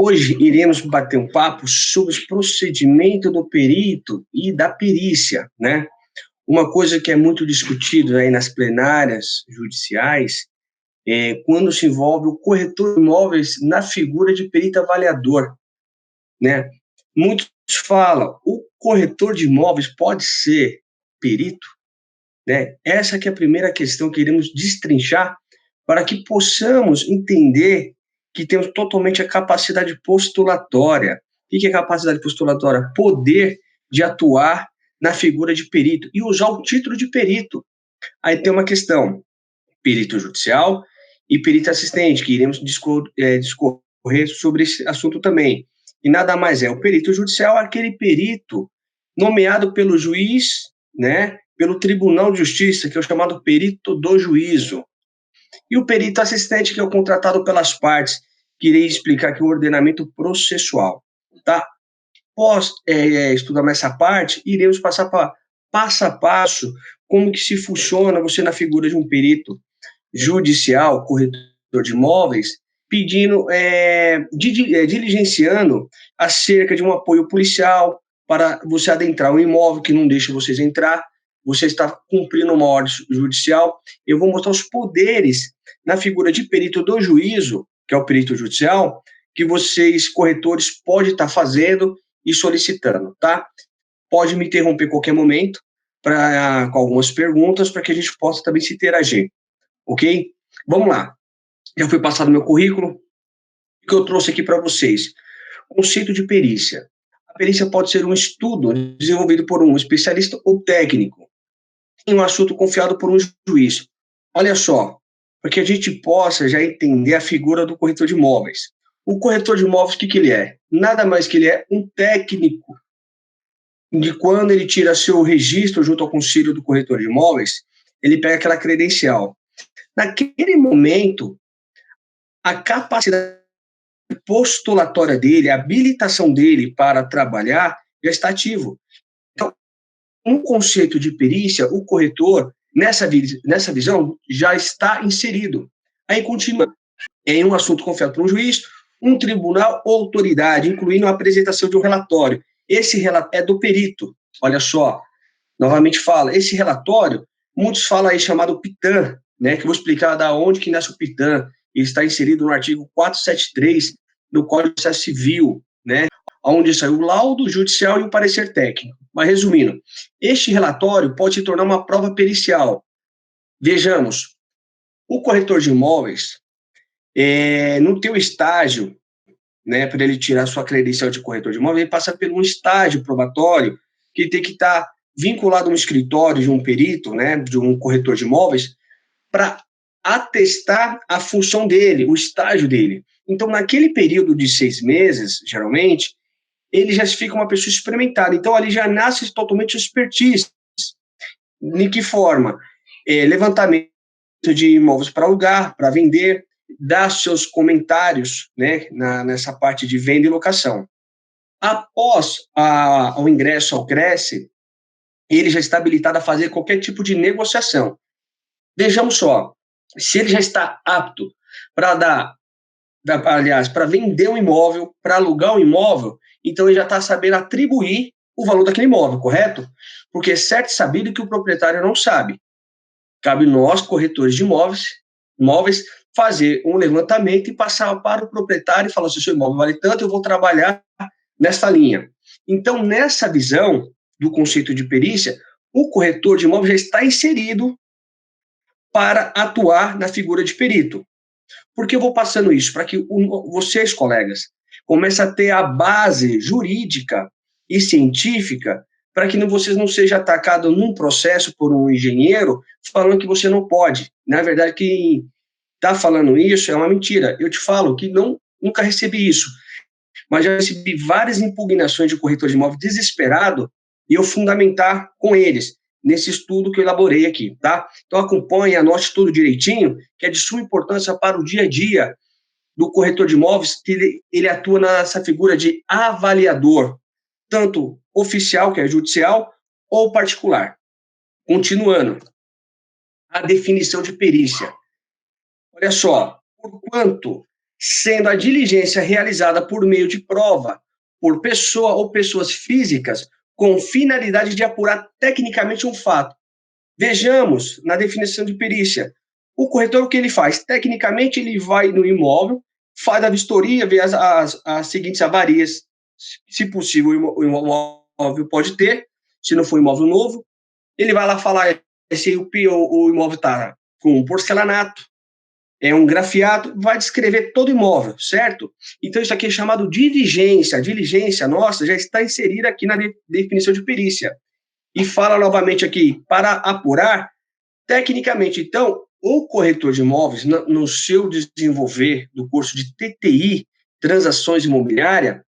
Hoje iremos bater um papo sobre os procedimentos do perito e da perícia, né? Uma coisa que é muito discutido aí nas plenárias judiciais é quando se envolve o corretor de imóveis na figura de perito avaliador, né? Muitos falam, o corretor de imóveis pode ser perito, né? Essa que é a primeira questão que iremos destrinchar para que possamos entender que temos totalmente a capacidade postulatória. O que é capacidade postulatória? Poder de atuar na figura de perito e usar o título de perito. Aí tem uma questão, perito judicial e perito assistente, que iremos discorrer sobre esse assunto também. E nada mais é, o perito judicial é aquele perito nomeado pelo juiz, né, pelo Tribunal de Justiça, que é o chamado perito do juízo. E o perito assistente, que é o contratado pelas partes, que irei explicar aqui o ordenamento processual, tá? Após estudar essa parte, iremos passar para passo a passo como que se funciona você na figura de um perito judicial, corretor de imóveis, pedindo, diligenciando acerca de um apoio policial para você adentrar um imóvel que não deixa vocês entrar, você está cumprindo uma ordem judicial. Eu vou mostrar os poderes na figura de perito do juízo, que é o perito judicial, que vocês, corretores, podem estar fazendo e solicitando, tá? Pode me interromper a qualquer momento com algumas perguntas para que a gente possa também se interagir, ok? Vamos lá. Já foi passado meu currículo, o que eu trouxe aqui para vocês. Conceito de perícia. A perícia pode ser um estudo desenvolvido por um especialista ou técnico em um assunto confiado por um juiz. Olha só, para que a gente possa já entender a figura do corretor de imóveis. O corretor de imóveis, o que ele é? Nada mais que ele é um técnico de quando ele tira seu registro junto ao conselho do corretor de imóveis, ele pega aquela credencial. Naquele momento, a capacidade postulatória dele, a habilitação dele para trabalhar já está ativo. Então, no conceito de perícia, o corretor, nessa visão, já está inserido. Aí continua em um assunto confiado por um juiz, um tribunal ou autoridade, incluindo a apresentação de um relatório. Esse relatório é do perito. Olha só, novamente fala, esse relatório, muitos falam aí chamado PITAM, né, que eu vou explicar da onde que nasce o PITAM. Ele está inserido no artigo 473 do Código de Processo Civil, né, onde saiu o laudo judicial e o parecer técnico. Mas, resumindo, este relatório pode se tornar uma prova pericial. Vejamos, o corretor de imóveis, no teu estágio, né, para ele tirar sua credencial de corretor de imóveis, ele passa por um estágio probatório que tem que estar vinculado a um escritório de um perito, né, de um corretor de imóveis, para atestar a função dele, o estágio dele. Então, naquele período de 6 meses, geralmente, ele já fica uma pessoa experimentada. Então, ali já nasce totalmente expertise. De que forma? Levantamento de imóveis para alugar, para vender, dar seus comentários, né, nessa parte de venda e locação. Após o ingresso ao Cresce, ele já está habilitado a fazer qualquer tipo de negociação. Vejamos só, se ele já está apto para para vender um imóvel, para alugar um imóvel, então ele já está sabendo atribuir o valor daquele imóvel, correto? Porque é certo e sabido que o proprietário não sabe. Cabe nós, corretores de imóveis, fazer um levantamento e passar para o proprietário e falar se o seu imóvel vale tanto, eu vou trabalhar nessa linha. Então, nessa visão do conceito de perícia, o corretor de imóveis já está inserido para atuar na figura de perito. Por que eu vou passando isso? Para que vocês, colegas, comecem a ter a base jurídica e científica para que vocês não sejam atacados num processo por um engenheiro falando que você não pode. Na verdade, quem está falando isso é uma mentira. Eu te falo que nunca recebi isso, mas já recebi várias impugnações de corretor de imóvel desesperado e eu fundamentar com eles nesse estudo que eu elaborei aqui, tá? Então acompanhe, anote tudo direitinho, que é de suma importância para o dia a dia do corretor de imóveis, que ele atua nessa figura de avaliador, tanto oficial, que é judicial, ou particular. Continuando, a definição de perícia. Olha só, porquanto sendo a diligência realizada por meio de prova, por pessoa ou pessoas físicas, com finalidade de apurar tecnicamente um fato. Vejamos na definição de perícia. O corretor, o que ele faz? Tecnicamente, ele vai no imóvel, faz a vistoria, vê as seguintes avarias. Se possível, o imóvel pode ter, se não for imóvel novo. Ele vai lá falar se o imóvel está com porcelanato, é um grafiado, vai descrever todo o imóvel, certo? Então, isso aqui é chamado diligência. A diligência nossa já está inserida aqui na definição de perícia. E fala novamente aqui, para apurar tecnicamente. Então, o corretor de imóveis, no seu desenvolver do curso de TTI, Transações Imobiliárias,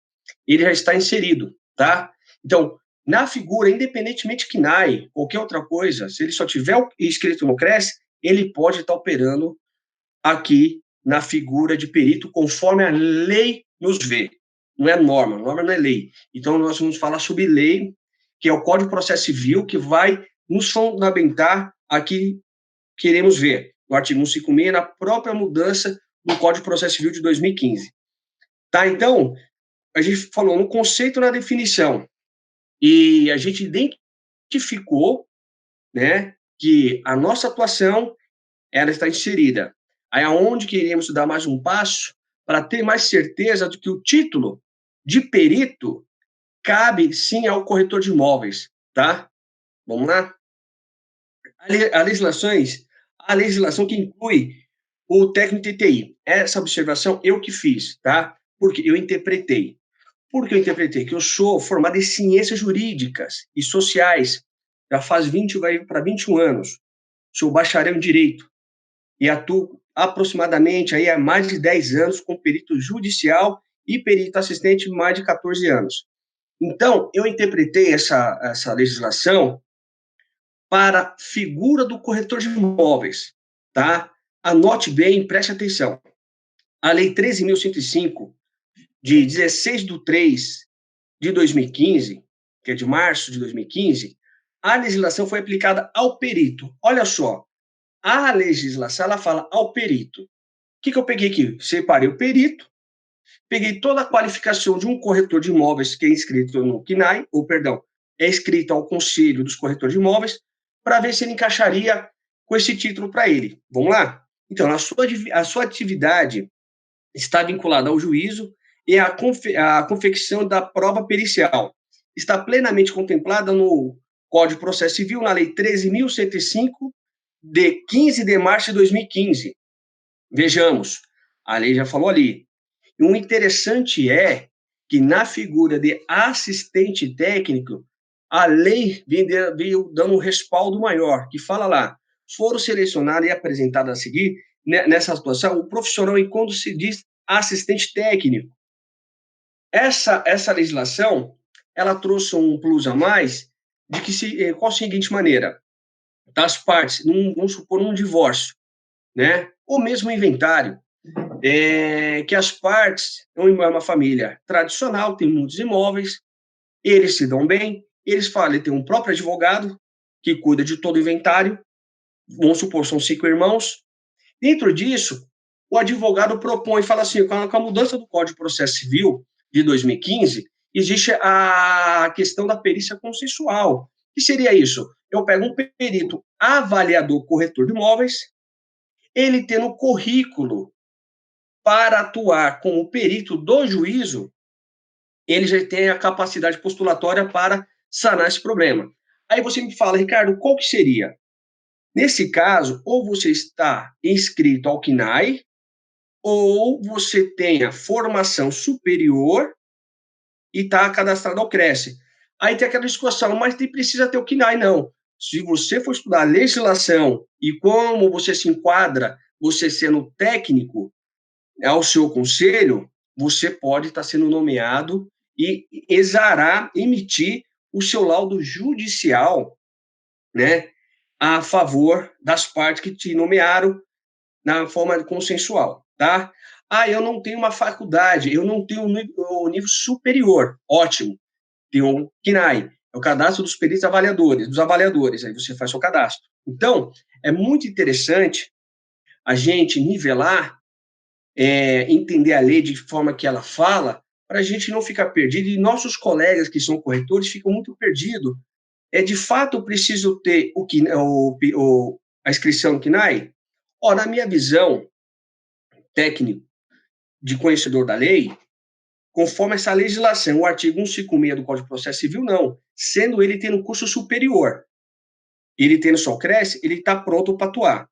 ele já está inserido, tá? Então, na figura, independentemente que NAI, qualquer outra coisa, se ele só tiver escrito no CRES, ele pode estar operando aqui na figura de perito, conforme a lei nos vê. Não é norma não é lei. Então, nós vamos falar sobre lei, que é o Código de Processo Civil, que vai nos fundamentar aqui, queremos ver, no artigo 156, na própria mudança do Código de Processo Civil de 2015. Tá? Então, a gente falou no conceito, na definição, e a gente identificou, né, que a nossa atuação ela está inserida. Aí aonde queremos dar mais um passo para ter mais certeza de que o título de perito cabe sim ao corretor de imóveis, tá? Vamos lá? A legislação que inclui o técnico de TI. Essa observação eu que fiz, tá? Porque eu interpretei. Por que eu interpretei? Que eu sou formado em ciências jurídicas e sociais, já faz 20, vai para 21 anos. Sou bacharel em direito e atuo aproximadamente aí há mais de 10 anos como perito judicial e perito assistente mais de 14 anos. Então, eu interpretei essa legislação para a figura do corretor de imóveis, tá? Anote bem, preste atenção. A Lei 13.105, de 16 de 3 de 2015, que é de março de 2015, a legislação foi aplicada ao perito. Olha só, a legislação ela fala ao perito. O que eu peguei aqui? Separei o perito, peguei toda a qualificação de um corretor de imóveis que é inscrito no CNAE, ou perdão, é inscrito ao Conselho dos Corretores de Imóveis, para ver se ele encaixaria com esse título para ele. Vamos lá? Então, a sua atividade está vinculada ao juízo e à confecção da prova pericial. Está plenamente contemplada no Código de Processo Civil, na Lei 13.105, de 15 de março de 2015. Vejamos, a lei já falou ali. E o interessante é que na figura de assistente técnico, a lei veio dando um respaldo maior, que fala lá, foram selecionados e apresentados a seguir, nessa situação, o profissional enquanto se diz assistente técnico. Essa legislação, ela trouxe um plus a mais, de que qual a seguinte maneira? Das partes, vamos supor, um divórcio, né? Ou mesmo inventário, que as partes, é uma família tradicional, tem muitos imóveis, eles se dão bem, eles falam, ele tem um próprio advogado que cuida de todo o inventário, vamos supor, são 5 irmãos. Dentro disso, o advogado propõe, fala assim, com a mudança do Código de Processo Civil de 2015, existe a questão da perícia consensual. O que seria isso? Eu pego um perito avaliador corretor de imóveis, ele tendo o currículo para atuar como perito do juízo, ele já tem a capacidade postulatória para sanar esse problema. Aí você me fala, Ricardo, qual que seria? Nesse caso, ou você está inscrito ao CNAE, ou você tem a formação superior e está cadastrado ao CRES. Aí tem aquela discussão, mas nem precisa ter o CNAE, não. Se você for estudar a legislação e como você se enquadra, você sendo técnico, ao seu conselho, você pode estar sendo nomeado e exarar, emitir o seu laudo judicial, né, a favor das partes que te nomearam na forma consensual, tá? Ah, eu não tenho uma faculdade, eu não tenho o nível superior. Ótimo. Tem um CNAE, é o cadastro dos peritos avaliadores, dos avaliadores, aí você faz seu cadastro. Então, é muito interessante a gente nivelar entender a lei de forma que ela fala, para a gente não ficar perdido, e nossos colegas que são corretores ficam muito perdidos. De fato, eu preciso ter a inscrição no CNAE? Na minha visão, técnico, de conhecedor da lei, conforme essa legislação, o artigo 156 do Código de Processo Civil, não. Sendo ele tendo curso superior, ele tendo só CRES, ele está pronto para atuar.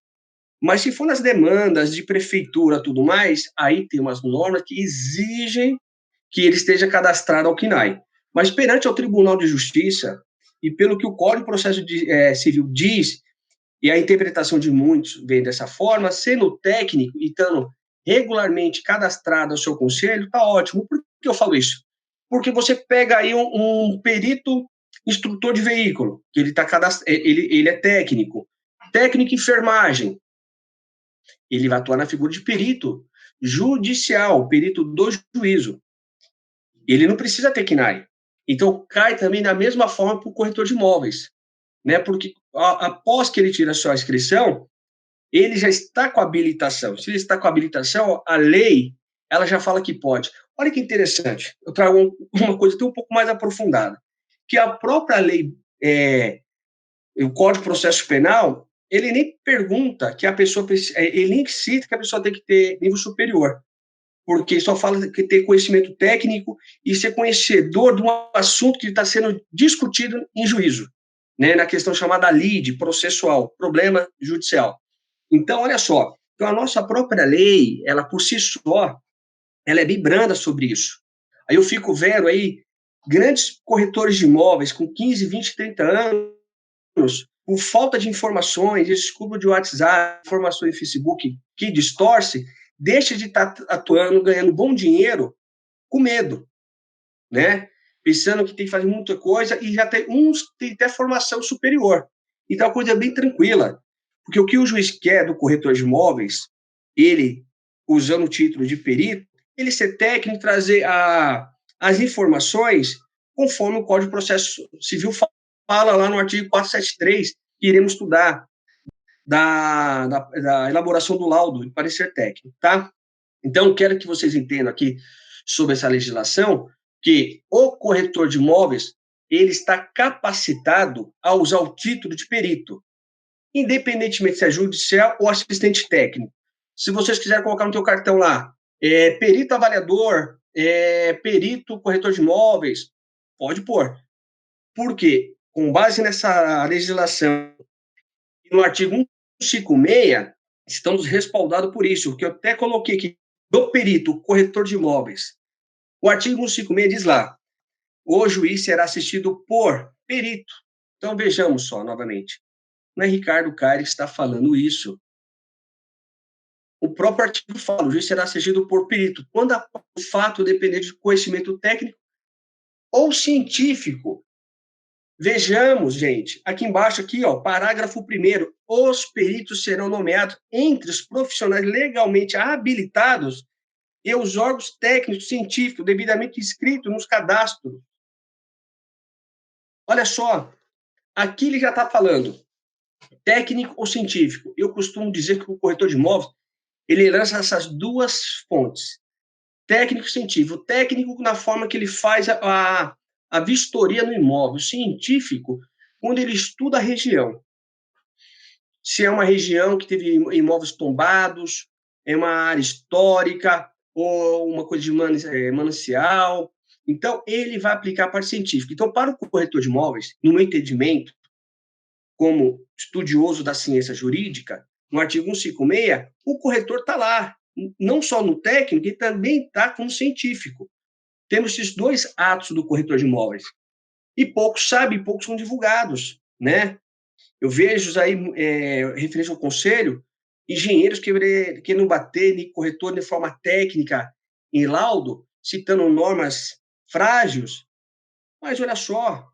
Mas se for nas demandas de prefeitura tudo mais, aí tem umas normas que exigem que ele esteja cadastrado ao CNAE. Mas perante ao Tribunal de Justiça, e pelo que o Código de Processo Civil diz, e a interpretação de muitos vem dessa forma, sendo técnico e estando regularmente cadastrado ao seu conselho, está ótimo. Por que eu falo isso? Porque você pega aí um perito instrutor de veículo, que ele, ele é técnico em enfermagem, ele vai atuar na figura de perito judicial, perito do juízo. Ele não precisa ter CNAE. Então, cai também da mesma forma para o corretor de imóveis, né? Porque após que ele tira a sua inscrição, ele já está com habilitação. Se ele está com habilitação, a lei, ela já fala que pode. Olha que interessante, eu trago uma coisa até um pouco mais aprofundada, que a própria lei, o Código de Processo Penal, ele nem pergunta que a pessoa, ele nem cita que a pessoa tem que ter nível superior, porque só fala que ter conhecimento técnico e ser conhecedor de um assunto que está sendo discutido em juízo, né, na questão chamada lide, processual, problema judicial. Então, olha só, então a nossa própria lei, ela por si só, ela é bem branda sobre isso. Aí eu fico vendo aí grandes corretores de imóveis com 15, 20, 30 anos, por falta de informações, esse cubo de WhatsApp, informações em Facebook que distorce, deixa de estar atuando, ganhando bom dinheiro com medo, né? Pensando que tem que fazer muita coisa e já tem uns tem até formação superior. Então a coisa é bem tranquila, porque o que o juiz quer do corretor de imóveis, ele usando o título de perito, ele ser técnico, trazer as informações conforme o Código de Processo Civil fala lá no artigo 473, que iremos estudar da elaboração do laudo e parecer técnico, tá? Então, quero que vocês entendam aqui sobre essa legislação, que o corretor de imóveis, ele está capacitado a usar o título de perito, independentemente se é judicial ou assistente técnico. Se vocês quiserem colocar no teu cartão lá, perito avaliador, perito corretor de imóveis, pode pôr. Por quê? Com base nessa legislação, no artigo 156, estamos respaldados por isso, que eu até coloquei aqui, do perito, corretor de imóveis. O artigo 156 diz lá, o juiz será assistido por perito. Então, vejamos só, novamente. Não é Ricardo Caire que está falando isso. O próprio artigo fala, o juiz será assistido por perito. Quando o fato depender de conhecimento técnico ou científico. Vejamos, gente, aqui embaixo, aqui, ó, parágrafo 1º, os peritos serão nomeados entre os profissionais legalmente habilitados e os órgãos técnicos científicos devidamente inscritos nos cadastros. Olha só, aqui ele já está falando técnico ou científico. Eu costumo dizer que o corretor de imóveis, ele lança essas duas fontes, técnico e científico. O técnico na forma que ele faz a vistoria no imóvel, científico, quando ele estuda a região. Se é uma região que teve imóveis tombados, é uma área histórica, ou uma coisa de manancial. Então, ele vai aplicar a parte científica. Então, para o corretor de imóveis, no meu entendimento, como estudioso da ciência jurídica, no artigo 156, o corretor está lá, não só no técnico, ele também está como científico. Temos esses dois atos do corretor de imóveis. E poucos sabem, poucos são divulgados, né? Eu vejo aí, referente ao conselho, engenheiros querendo bater em corretor de forma técnica, em laudo, citando normas frágeis. Mas olha só,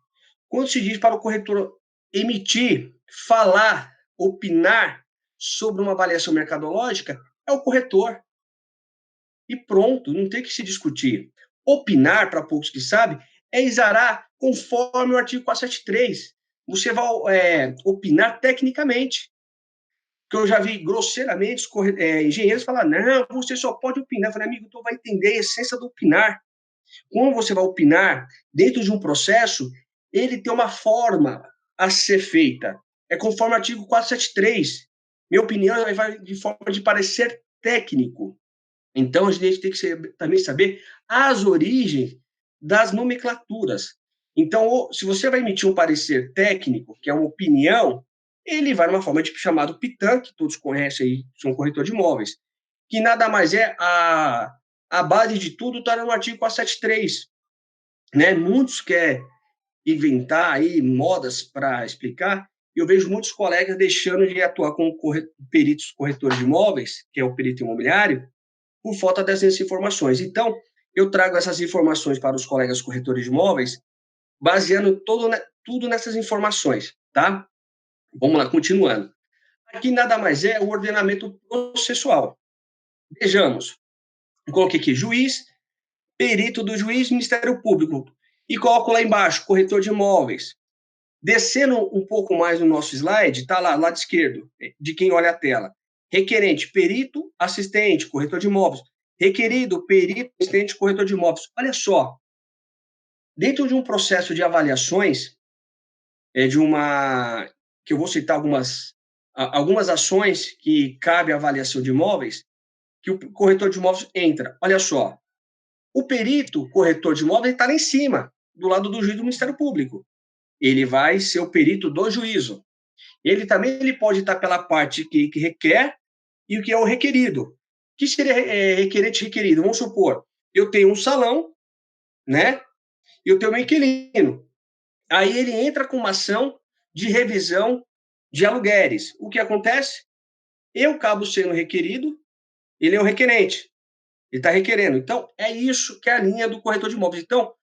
quando se diz para o corretor emitir, falar, opinar sobre uma avaliação mercadológica, é o corretor. E pronto, não tem que se discutir. Opinar, para poucos que sabem, é exarar conforme o artigo 473. Você vai opinar tecnicamente. que eu já vi grosseiramente engenheiros falar, não, você só pode opinar. Eu falei, amigo, tu vai entender a essência do opinar. Como você vai opinar dentro de um processo, ele tem uma forma a ser feita. É conforme o artigo 473. Minha opinião vai de forma de parecer técnico. Então, a gente tem que também saber as origens das nomenclaturas. Então, se você vai emitir um parecer técnico, que é uma opinião, ele vai numa forma de chamado PITAM, que todos conhecem aí, são corretor de imóveis, que nada mais é a base de tudo está no artigo 473. Né? Muitos querem inventar aí modas para explicar, e eu vejo muitos colegas deixando de atuar como peritos corretores de imóveis, que é o perito imobiliário, por falta dessas informações. Então, eu trago essas informações para os colegas corretores de imóveis, baseando tudo nessas informações, tá? Vamos lá, continuando. Aqui nada mais é o ordenamento processual. Vejamos, eu coloquei aqui juiz, perito do juiz, Ministério Público, e coloco lá embaixo, corretor de imóveis. Descendo um pouco mais no nosso slide, está lá, lado esquerdo, de quem olha a tela. Requerente, perito, assistente, corretor de imóveis. Requerido, perito, assistente, corretor de imóveis. Olha só, dentro de um processo de avaliações, que eu vou citar algumas ações que cabe à avaliação de imóveis, que o corretor de imóveis entra. Olha só, o perito, corretor de imóveis, está lá em cima, do lado do juiz do Ministério Público. Ele vai ser o perito do juízo. Ele pode estar pela parte que requer e o que é o requerido. O que seria requerente e requerido? Vamos supor, eu tenho um salão, né? E eu tenho um inquilino. Aí ele entra com uma ação de revisão de aluguéis. O que acontece? Eu acabo sendo requerido, ele é o requerente. Ele está requerendo. Então, é isso que é a linha do corretor de imóveis. Então,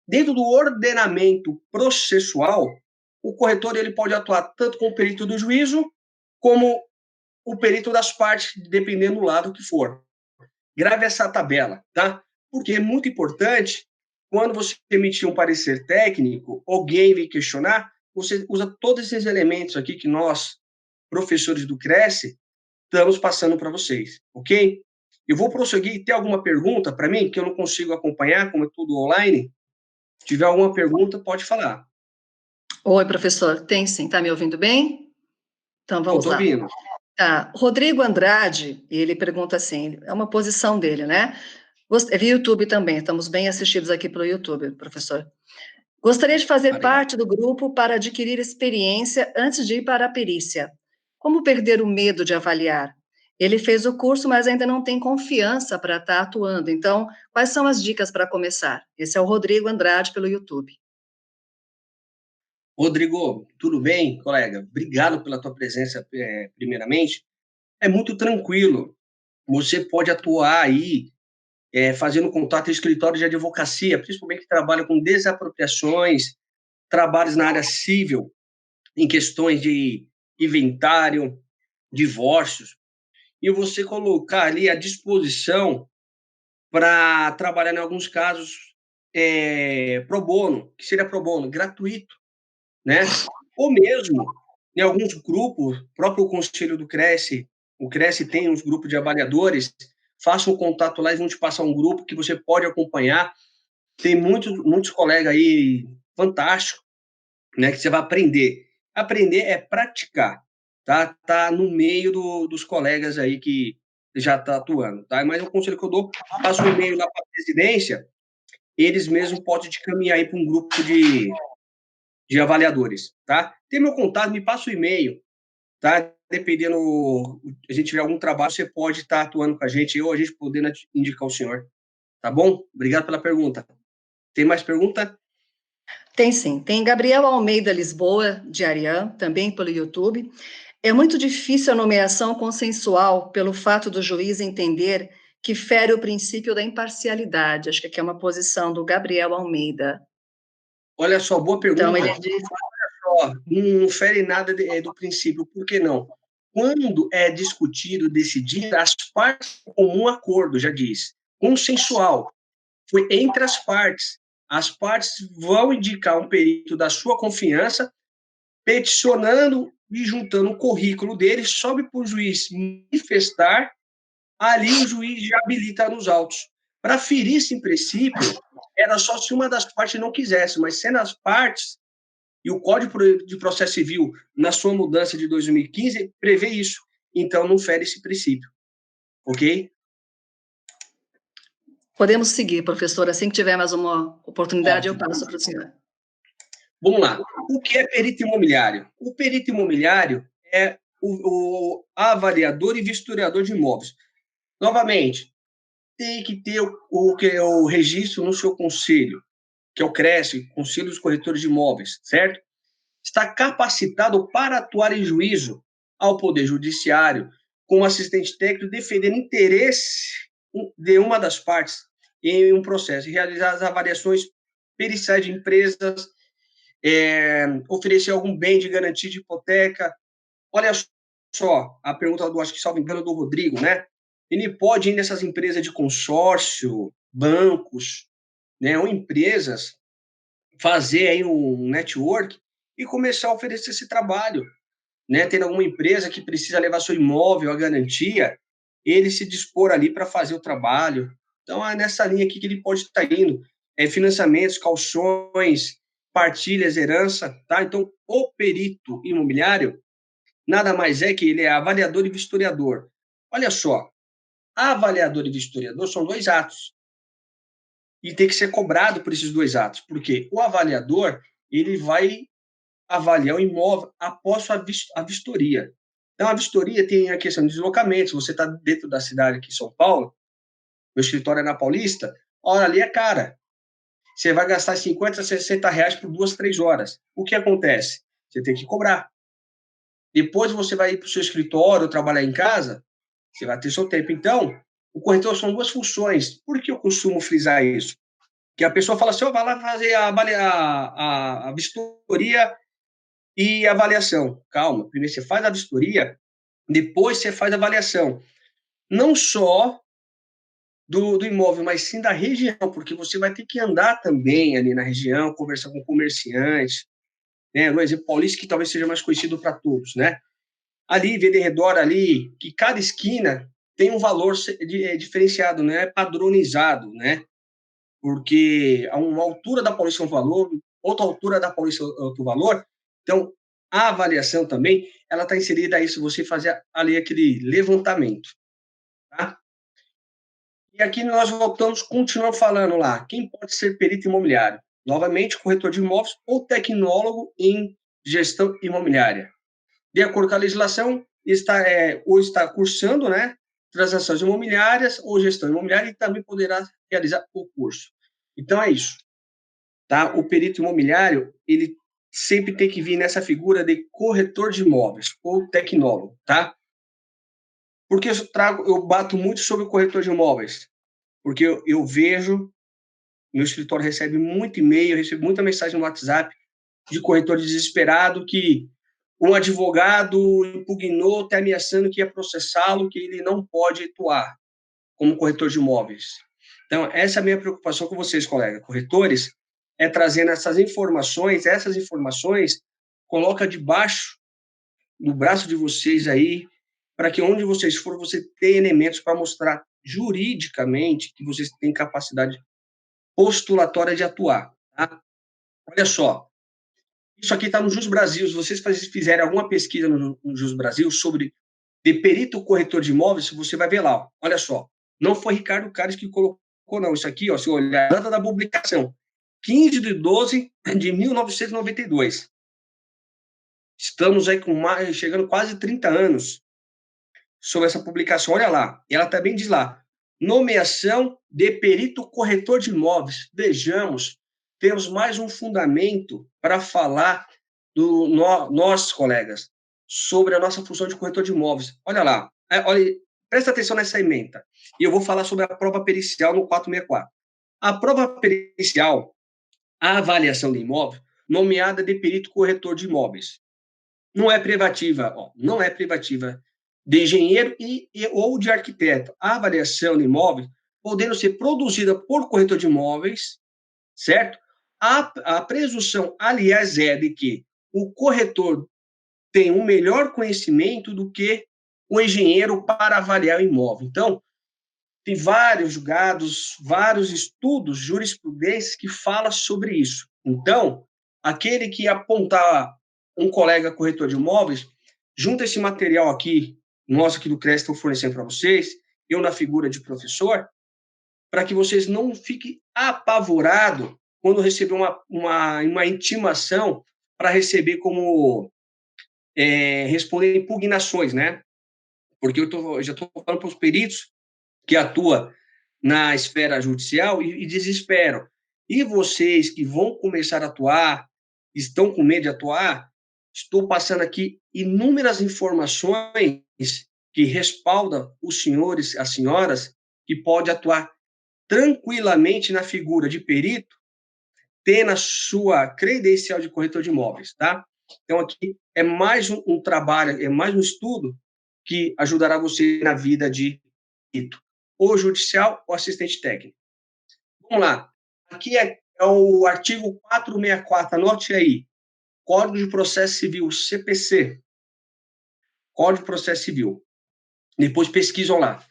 dentro do ordenamento processual, o corretor ele pode atuar tanto como perito do juízo, como o perito das partes, dependendo do lado que for. Grave essa tabela, tá? Porque é muito importante, quando você emitir um parecer técnico, alguém vem questionar, você usa todos esses elementos aqui que nós, professores do Cresce, estamos passando para vocês, ok? Eu vou prosseguir. Tem alguma pergunta para mim que eu não consigo acompanhar, como é tudo online? Se tiver alguma pergunta, pode falar. Oi, professor. Tem sim. Tá me ouvindo bem? Então, vamos Estou lá. ouvindo. Tá. Rodrigo Andrade, ele pergunta assim, é uma posição dele, né? É via YouTube também, estamos bem assistidos aqui pelo YouTube, professor. Gostaria de fazer Legal. parte do grupo para adquirir experiência antes de ir para a perícia. Como perder o medo de avaliar? Ele fez o curso, mas ainda não tem confiança para estar atuando. Então, quais são as dicas para começar? Esse é o Rodrigo Andrade pelo YouTube. Rodrigo, tudo bem, colega? Obrigado pela tua presença, primeiramente. É muito tranquilo. Você pode atuar aí, fazendo contato em escritório de advocacia, principalmente que trabalha com desapropriações, trabalhos na área civil, em questões de inventário, divórcios, e você colocar ali à disposição para trabalhar em alguns casos pro bono, que seria pro bono, gratuito, né? Ou mesmo em alguns grupos, próprio conselho do Cresce, o Cresce tem uns grupos de avaliadores, faça um contato lá e vão te passar um grupo que você pode acompanhar. Tem muitos colegas aí fantásticos, né, que você vai aprender. Aprender é praticar, tá? Tá no meio dos colegas aí que já tá atuando, tá? Mas o conselho que eu dou, passa um e-mail lá para a presidência, eles mesmos podem te caminhar aí para um grupo de avaliadores, tá? Tem meu contato, me passa o e-mail, tá? Dependendo, a gente tiver algum trabalho, você pode estar atuando com a gente, ou a gente podendo indicar o senhor, tá bom? Obrigado pela pergunta. Tem mais pergunta? Tem sim. Tem Gabriel Almeida Lisboa, de Ariã, também pelo YouTube. É muito difícil a nomeação consensual pelo fato do juiz entender que fere o princípio da imparcialidade. Acho que aqui é uma posição do Gabriel Almeida. Olha só, boa Então, pergunta. ele diz... Ó, não fere nada do princípio, por que não? Quando é discutido, decidir, as partes comum um acordo, já diz, consensual, foi entre as partes. As partes vão indicar um perito da sua confiança peticionando e juntando o currículo dele, sobe para o juiz manifestar, ali o juiz já habilita nos autos. Para ferir esse princípio, era só se uma das partes não quisesse, mas sendo as partes, e o Código de Processo Civil, na sua mudança de 2015, prevê isso. Então, não fere esse princípio. Ok? Podemos seguir, professor. Assim que tiver mais uma oportunidade, eu passo para o senhor. Vamos lá. O que é perito imobiliário? O perito imobiliário é o avaliador e vistoriador de imóveis. Novamente, tem que ter o registro no seu conselho, que é o CRES, Conselho dos Corretores de Imóveis, certo? Está capacitado para atuar em juízo ao Poder Judiciário, como assistente técnico, defendendo interesse de uma das partes em um processo, e realizar as avaliações periciais de empresas, oferecer algum bem de garantia de hipoteca. Olha só a pergunta do, acho que salvo engano, do Rodrigo, né? Ele pode ir nessas empresas de consórcio, bancos, né, ou empresas, fazer aí um network e começar a oferecer esse trabalho, né? Tendo alguma empresa que precisa levar seu imóvel à garantia, ele se dispor ali para fazer o trabalho. Então, é nessa linha aqui que ele pode estar indo. Financiamentos, calções, partilhas, herança, tá? Então, o perito imobiliário nada mais é que ele é avaliador e vistoriador. Olha só, avaliador e vistoriador são dois atos. E tem que ser cobrado por esses dois atos, porque o avaliador, ele vai avaliar o imóvel após a vistoria. Então, a vistoria tem a questão de deslocamento. Se você está dentro da cidade aqui em São Paulo, meu escritório é na Paulista, a hora ali é cara. Você vai gastar 50, 60 reais por 2, 3 horas. O que acontece? Você tem que cobrar. Depois você vai ir para o seu escritório, trabalhar em casa, você vai ter seu tempo. Então, o corretor são duas funções. Por que eu costumo frisar isso? Que a pessoa fala assim, vai lá fazer a vistoria e avaliação. Calma, primeiro você faz a vistoria, depois você faz a avaliação. Não só do imóvel, mas sim da região, porque você vai ter que andar também ali na região, conversar com comerciantes, né? No exemplo paulista, que talvez seja mais conhecido para todos, né? Ali, ver de redor ali, que cada esquina tem um valor diferenciado, né? Padronizado, né? Porque a uma altura da Paulista é um valor, outra altura da Paulista é outro valor. Então, a avaliação também, ela está inserida aí, se você fazer ali aquele levantamento, tá? E aqui nós voltamos, continuamos falando lá, quem pode ser perito imobiliário? Novamente, corretor de imóveis ou tecnólogo em gestão imobiliária. De acordo com a legislação, ou está cursando, né, transações imobiliárias ou gestão imobiliária e também poderá realizar o curso. Então, é isso. Tá? O perito imobiliário, ele sempre tem que vir nessa figura de corretor de imóveis ou tecnólogo, tá? Porque eu bato muito sobre o corretor de imóveis, porque eu vejo, meu escritório recebe muito e-mail, eu recebo muita mensagem no WhatsApp de corretor desesperado que um advogado impugnou, está ameaçando que ia processá-lo, que ele não pode atuar como corretor de imóveis. Então, essa é a minha preocupação com vocês, colegas corretores, é trazendo essas informações coloca debaixo do braço de vocês aí, para que onde vocês forem, você tenha elementos para mostrar juridicamente que vocês têm capacidade postulatória de atuar. Tá? Olha só, isso aqui está no Jus Brasil. Se vocês fizerem alguma pesquisa no Jus Brasil sobre de perito corretor de imóveis, você vai ver lá. Ó, olha só, não foi Ricardo Cares que colocou, não. Isso aqui, ó, se olhar a data da publicação, 15 de 12 de 1992. Estamos aí chegando quase 30 anos sobre essa publicação. Olha lá, e ela também diz lá, nomeação de perito corretor de imóveis. Vejamos, temos mais um fundamento para falar nós, colegas, sobre a nossa função de corretor de imóveis. Olha lá, olha, presta atenção nessa ementa. E eu vou falar sobre a prova pericial no 464. A prova pericial, a avaliação de imóvel, nomeada de perito corretor de imóveis. Não é privativa, não é privativa de engenheiro ou de arquiteto. A avaliação de imóveis podendo ser produzida por corretor de imóveis, certo? A presunção, aliás, é de que o corretor tem um melhor conhecimento do que o engenheiro para avaliar o imóvel. Então, tem vários julgados, vários estudos, jurisprudências que falam sobre isso. Então, aquele que apontar um colega corretor de imóveis, junta esse material aqui, nós aqui do CRES estamos fornecendo para vocês, eu na figura de professor, para que vocês não fiquem apavorados quando receber uma intimação para receber como responder impugnações, né? Porque eu já estou falando para os peritos que atuam na esfera judicial e desesperam. E vocês que vão começar a atuar, estão com medo de atuar, estou passando aqui inúmeras informações que respaldam os senhores, as senhoras, que pode atuar tranquilamente na figura de perito, tendo a sua credencial de corretor de imóveis, tá? Então, aqui é mais um trabalho, é mais um estudo que ajudará você na vida de perito, ou judicial ou assistente técnico. Vamos lá. Aqui é o artigo 464, anote aí. Código de Processo Civil, CPC. Código de Processo Civil. Depois pesquisam lá.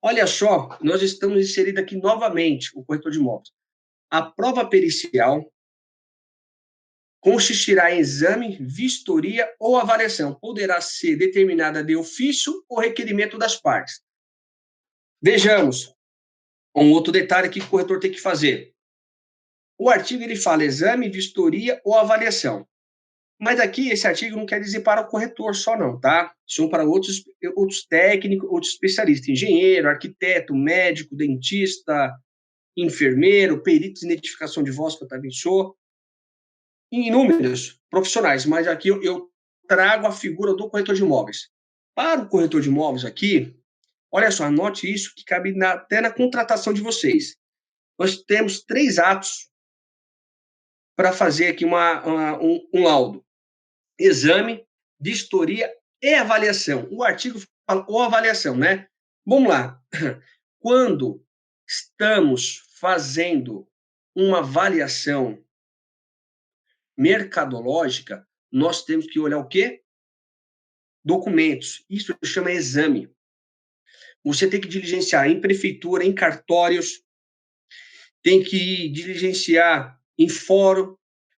Olha só, nós estamos inseridos aqui novamente, o corretor de imóveis. A prova pericial consistirá em exame, vistoria ou avaliação. Poderá ser determinada de ofício ou requerimento das partes. Vejamos um outro detalhe que o corretor tem que fazer. O artigo ele fala exame, vistoria ou avaliação. Mas aqui esse artigo não quer dizer para o corretor só não, tá? São para outros técnicos, outros especialistas, engenheiro, arquiteto, médico, dentista, enfermeiro, perito de identificação de voz, que eu também sou, inúmeros profissionais, mas aqui eu trago a figura do corretor de imóveis. Para o corretor de imóveis aqui, olha só, anote isso que cabe até na contratação de vocês. Nós temos 3 atos para fazer aqui um laudo. Exame, vistoria e avaliação. O artigo fala ou avaliação, né? Vamos lá. Quando estamos fazendo uma avaliação mercadológica, nós temos que olhar o quê? Documentos. Isso chama exame. Você tem que diligenciar em prefeitura, em cartórios, tem que diligenciar em fórum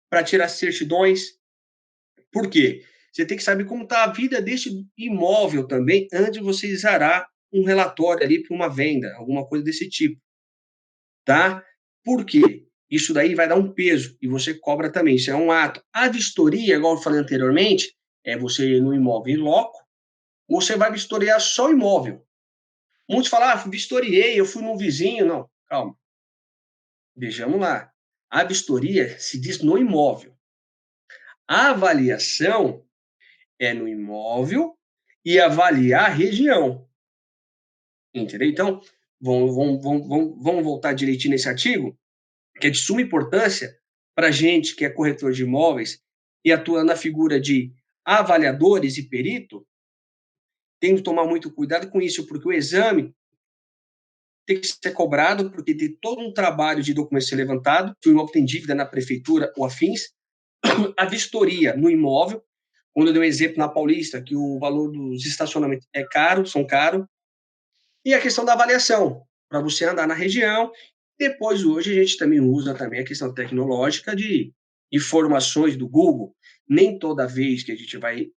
para tirar certidões. Por quê? Você tem que saber como está a vida desse imóvel também antes de você exarar um relatório ali para uma venda, alguma coisa desse tipo, tá? Por quê? Isso daí vai dar um peso e você cobra também, isso é um ato. A vistoria, igual eu falei anteriormente, é você ir no imóvel em loco, você vai vistoriar só o imóvel. Muitos falam, vistoriei, eu fui no vizinho. Não, calma. Vejamos lá. A vistoria se diz no imóvel. A avaliação é no imóvel e avaliar a região. Entendeu? Então, vamos voltar direitinho nesse artigo, que é de suma importância para a gente que é corretor de imóveis e atua na figura de avaliadores e perito, tem que tomar muito cuidado com isso, porque o exame tem que ser cobrado, porque tem todo um trabalho de documento ser levantado, se o imóvel tem dívida na prefeitura ou afins, a vistoria no imóvel, quando eu dei um exemplo na Paulista, que o valor dos estacionamentos é caro, são caros, e a questão da avaliação, para você andar na região. Depois, hoje, a gente também usa também a questão tecnológica de informações do Google. Nem toda vez que a gente vai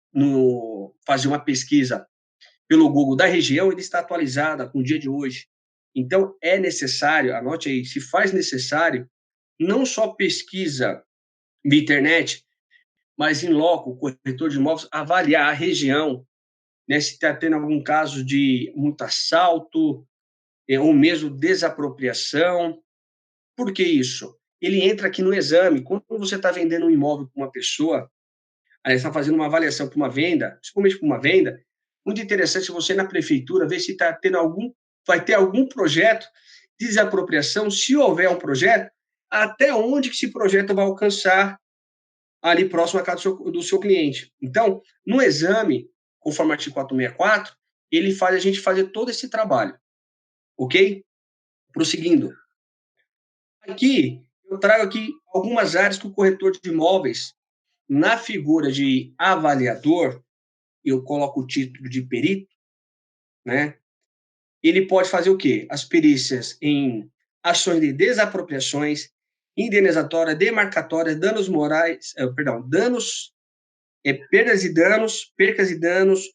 fazer uma pesquisa pelo Google da região, ele está atualizada com o dia de hoje. Então, é necessário, anote aí, se faz necessário, não só pesquisa via internet, mas em loco, o corretor de imóveis avaliar a região, né, se está tendo algum caso de muito assalto, ou mesmo desapropriação. Por que isso? Ele entra aqui no exame. Quando você está vendendo um imóvel para uma pessoa, aí está fazendo uma avaliação para uma venda, principalmente para uma venda, muito interessante você na prefeitura ver se está tendo vai ter algum projeto de desapropriação, se houver um projeto, até onde que esse projeto vai alcançar ali próximo à casa do seu cliente. Então, no exame, conforme o artigo 464, ele faz a gente fazer todo esse trabalho, ok? Prosseguindo. Aqui, eu trago aqui algumas áreas que o corretor de imóveis na figura de avaliador, eu coloco o título de perito, né? Ele pode fazer o quê? As perícias em ações de desapropriações, indenizatória, demarcatória, danos morais, danos, percas e danos,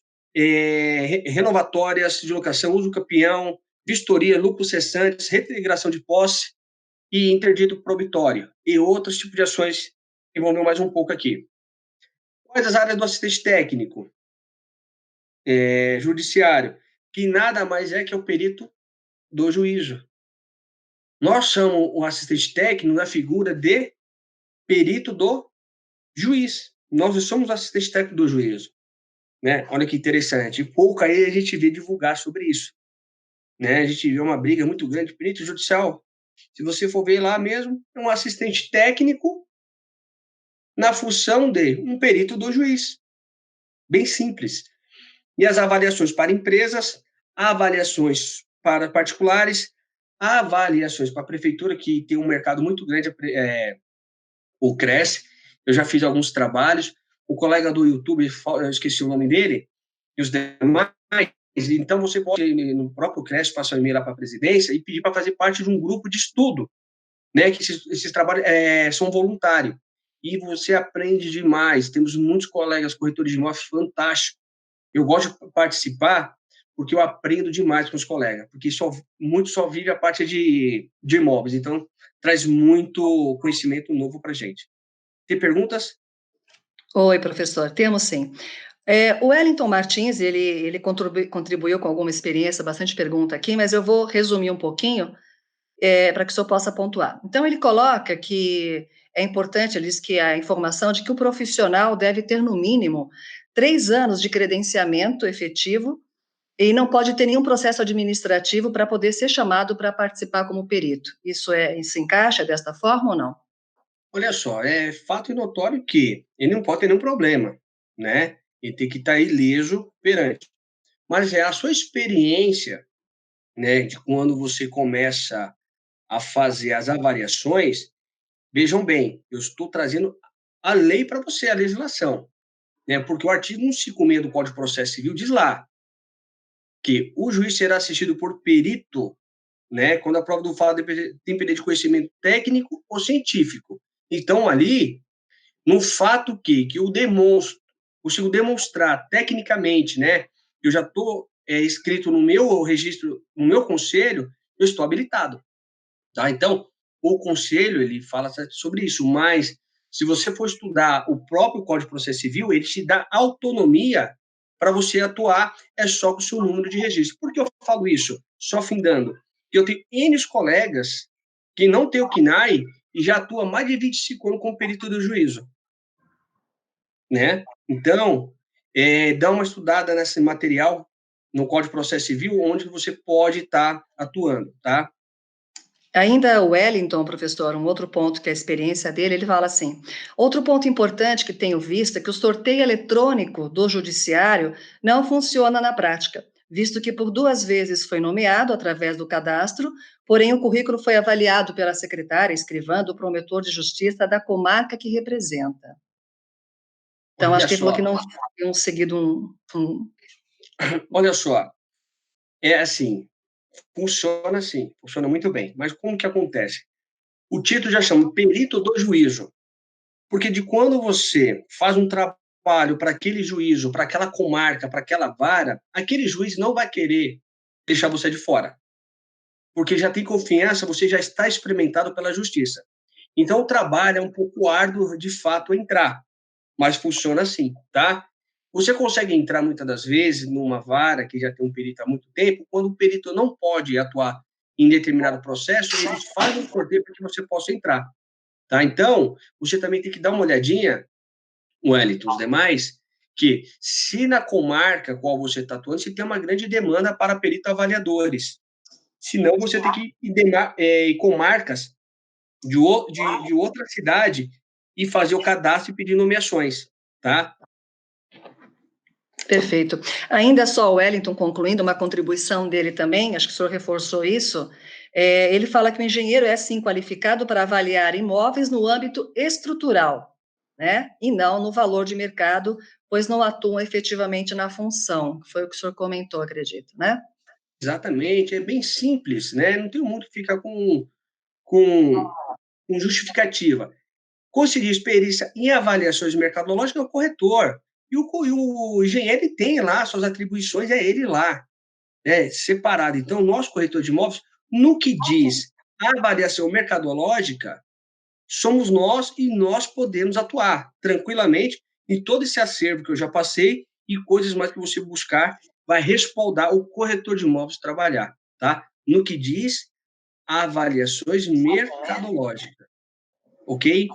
renovatórias de locação, uso campeão, vistoria, lucros cessantes, reintegração de posse e interdito probitório, e outros tipos de ações que vão ver mais um pouco aqui. Quais as áreas do assistente técnico? Judiciário, que nada mais é que o perito do juízo. Nós chamamos o assistente técnico na figura de perito do juiz. Nós não somos assistente técnico do juízo, né? Olha que interessante. E pouco aí a gente vê divulgar sobre isso, né? A gente vê uma briga muito grande. Perito judicial, se você for ver lá mesmo, é um assistente técnico na função de um perito do juiz. Bem simples. E as avaliações para empresas, avaliações para particulares, avaliações para a prefeitura, que tem um mercado muito grande, o Cresce. Eu já fiz alguns trabalhos. O colega do YouTube, eu esqueci o nome dele, e os demais. Então, você pode, no próprio Cresce, passar um e-mail lá para a presidência e pedir para fazer parte de um grupo de estudo, né? Que esses trabalhos são voluntários. E você aprende demais. Temos muitos colegas corretores de imóveis fantásticos. Eu gosto de participar porque eu aprendo demais com os colegas, porque muito só vive a parte de imóveis, então traz muito conhecimento novo para a gente. Tem perguntas? Oi, professor, temos sim. O Wellington Martins, ele contribuiu com alguma experiência, bastante pergunta aqui, mas eu vou resumir um pouquinho para que o senhor possa pontuar. Então, ele coloca que é importante, ele diz que a informação de que o profissional deve ter, no mínimo, 3 anos de credenciamento efetivo e não pode ter nenhum processo administrativo para poder ser chamado para participar como perito. Isso se encaixa desta forma ou não? Olha só, é fato e notório que ele não pode ter nenhum problema, né? Ele tem que estar ileso perante. Mas é a sua experiência, né, de quando você começa a fazer as avaliações. Vejam bem, eu estou trazendo a lei para você, a legislação, né? Porque o artigo 156 do Código de Processo Civil diz lá que o juiz será assistido por perito, né, quando a prova do fato depender de conhecimento técnico ou científico. Então, ali, no fato que eu consigo demonstrar tecnicamente, né, que eu já estou escrito no meu registro, no meu conselho, eu estou habilitado. Tá? Então, o conselho, ele fala sobre isso, mas se você for estudar o próprio Código de Processo Civil, ele te dá autonomia para você atuar, é só com o seu número de registro. Por que eu falo isso? Só findando. Que eu tenho N colegas que não tem o CNAE e já atua há mais de 25 anos como perito do juízo, né? Então, dá uma estudada nesse material no Código de Processo Civil, onde você pode estar atuando, tá? Ainda o Wellington, professor, um outro ponto que é a experiência dele, ele fala assim: outro ponto importante que tenho visto é que o sorteio eletrônico do judiciário não funciona na prática, visto que por 2 vezes foi nomeado através do cadastro, porém o currículo foi avaliado pela secretária escrivã do promotor de justiça da comarca que representa. Então, Olha acho que ele falou só, que não tinham seguido olha só, é assim, funciona assim, funciona muito bem. Mas como que acontece? O título já chama perito do juízo, porque de quando você faz um trabalho para aquele juízo, para aquela comarca, para aquela vara, aquele juiz não vai querer deixar você de fora, porque já tem confiança, você já está experimentado pela justiça. Então, o trabalho é um pouco árduo, de fato, entrar, mas funciona assim, tá? Você consegue entrar, muitas das vezes, numa vara que já tem um perito há muito tempo, quando o perito não pode atuar em determinado processo, eles fazem um sorteio para que você possa entrar, tá? Então, você também tem que dar uma olhadinha, o Wellington, os demais, que se na comarca qual você está atuando, você tem uma grande demanda para perito avaliadores. Senão, você tem que ir em comarcas de outra cidade e fazer o cadastro e pedir nomeações, tá? Perfeito. Ainda só o Wellington, concluindo uma contribuição dele também, acho que o senhor reforçou isso, ele fala que o engenheiro é, sim, qualificado para avaliar imóveis no âmbito estrutural, né? E não no valor de mercado, pois não atuam efetivamente na função. Foi o que o senhor comentou, acredito, né? Exatamente, é bem simples, né? Não tem um mundo que fica com, com justificativa. Conseguir experiência em avaliações mercadológicas é o corretor. E o engenheiro ele tem lá suas atribuições, é ele lá, separado. Então, nosso corretor de imóveis, no que diz a avaliação mercadológica, somos nós e nós podemos atuar tranquilamente em todo esse acervo que eu já passei e coisas mais que você buscar vai respaldar o corretor de imóveis trabalhar, tá? No que diz a avaliações mercadológicas, ok?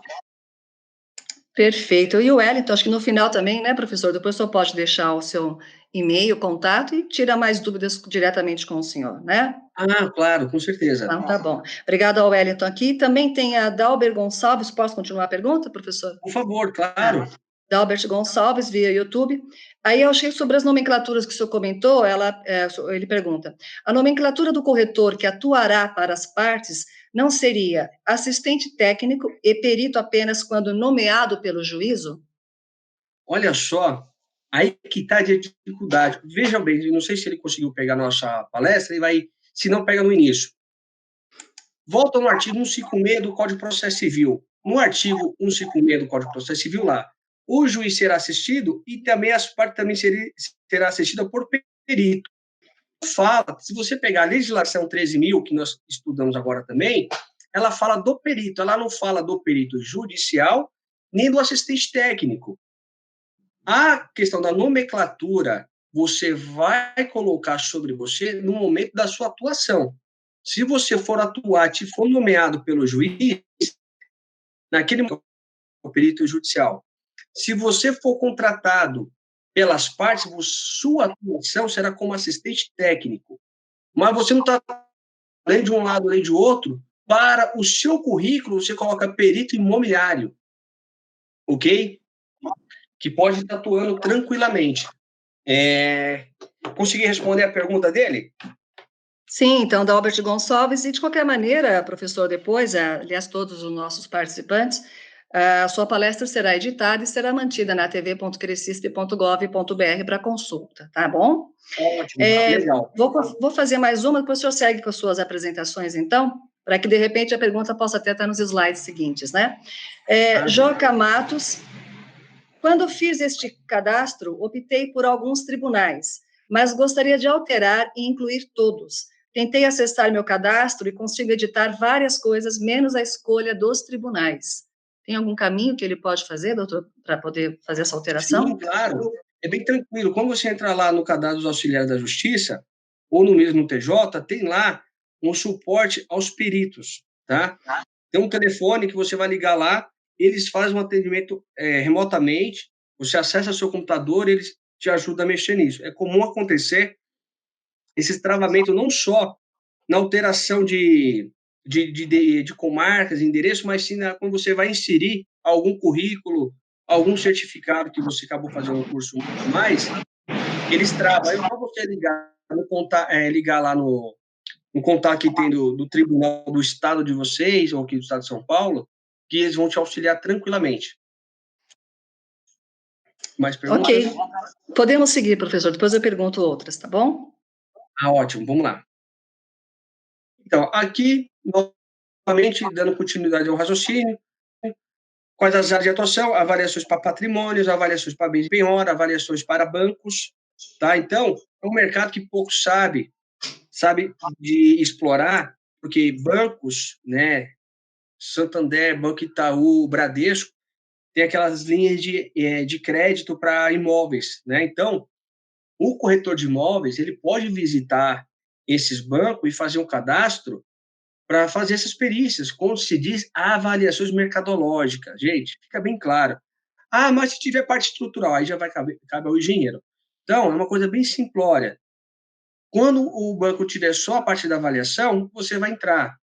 Perfeito. E o Wellington, acho que no final também, né, professor? Depois o senhor pode deixar o seu e-mail, contato e tira mais dúvidas diretamente com o senhor, né? Ah, claro, com certeza. Então, tá bom. Obrigada ao Wellington aqui. Também tem a Dalber Gonçalves. Posso continuar a pergunta, professor? Por favor, Ah, claro. Dalbert Gonçalves, via YouTube. Aí eu achei sobre as nomenclaturas que o senhor comentou, ele pergunta: a nomenclatura do corretor que atuará para as partes não seria assistente técnico e perito apenas quando nomeado pelo juízo? Olha só, aí que está a dificuldade. Veja bem, não sei se ele conseguiu pegar nossa palestra, ele vai, se não, pega no início. Volta no artigo 156 do Código de Processo Civil. No artigo 156 do Código de Processo Civil, lá, o juiz será assistido e também as partes também será assistida por perito. Fala, se você pegar a legislação 13.000, que nós estudamos agora também, ela fala do perito, ela não fala do perito judicial nem do assistente técnico. A questão da nomenclatura, você vai colocar sobre você no momento da sua atuação. Se você for atuar, se for nomeado pelo juiz, naquele momento, o perito judicial. Se você for contratado pelas partes, sua atuação será como assistente técnico. Mas você não está nem de um lado nem de outro. Para o seu currículo, você coloca perito imobiliário, ok? Que pode estar atuando tranquilamente. Consegui responder a pergunta dele? Sim, então, da Albert Gonçalves, e de qualquer maneira, professor, depois, aliás, todos os nossos participantes, a sua palestra será editada e será mantida na tv.cresciste.gov.br para consulta, tá bom? Ótimo, legal. Vou fazer mais uma, depois o senhor segue com as suas apresentações, então, para que, de repente, a pergunta possa até estar nos slides seguintes, né? Joca Matos, quando fiz este cadastro, optei por alguns tribunais, mas gostaria de alterar e incluir todos. Tentei acessar meu cadastro e consigo editar várias coisas, menos a escolha dos tribunais. Tem algum caminho que ele pode fazer, doutor, para poder fazer essa Sim, alteração? claro. É bem tranquilo. Quando você entra lá no cadastro dos auxiliares da Justiça, ou no mesmo TJ, tem lá um suporte aos peritos, tá? Tem um telefone que você vai ligar lá, eles fazem um atendimento remotamente, você acessa seu computador, eles te ajudam a mexer nisso. É comum acontecer esse travamento não só na alteração de comarcas, endereço, mas sim quando você vai inserir algum currículo, algum certificado que você acabou fazendo um curso a mais, eles travam. Aí, para você ligar lá no contato que tem do tribunal do estado de vocês, ou aqui do estado de São Paulo, que eles vão te auxiliar tranquilamente. Mais Ok. perguntas? Podemos seguir, professor, depois eu pergunto outras, tá bom? Ótimo, vamos lá. Então, aqui, novamente, dando continuidade ao raciocínio, quais as áreas de atuação? Avaliações para patrimônios, avaliações para bens de penhora, avaliações para bancos, tá? Então, é um mercado que pouco sabe de explorar, porque bancos, né, Santander, Banco Itaú, Bradesco, tem aquelas linhas de crédito para imóveis, né? Então, o corretor de imóveis, ele pode visitar esses bancos e fazer um cadastro para fazer essas perícias, como se diz, avaliações mercadológicas. Gente, fica bem claro. Ah, mas se tiver parte estrutural, aí já vai cabe ao engenheiro. Então, é uma coisa bem simplória. Quando o banco tiver só a parte da avaliação, você vai entrar.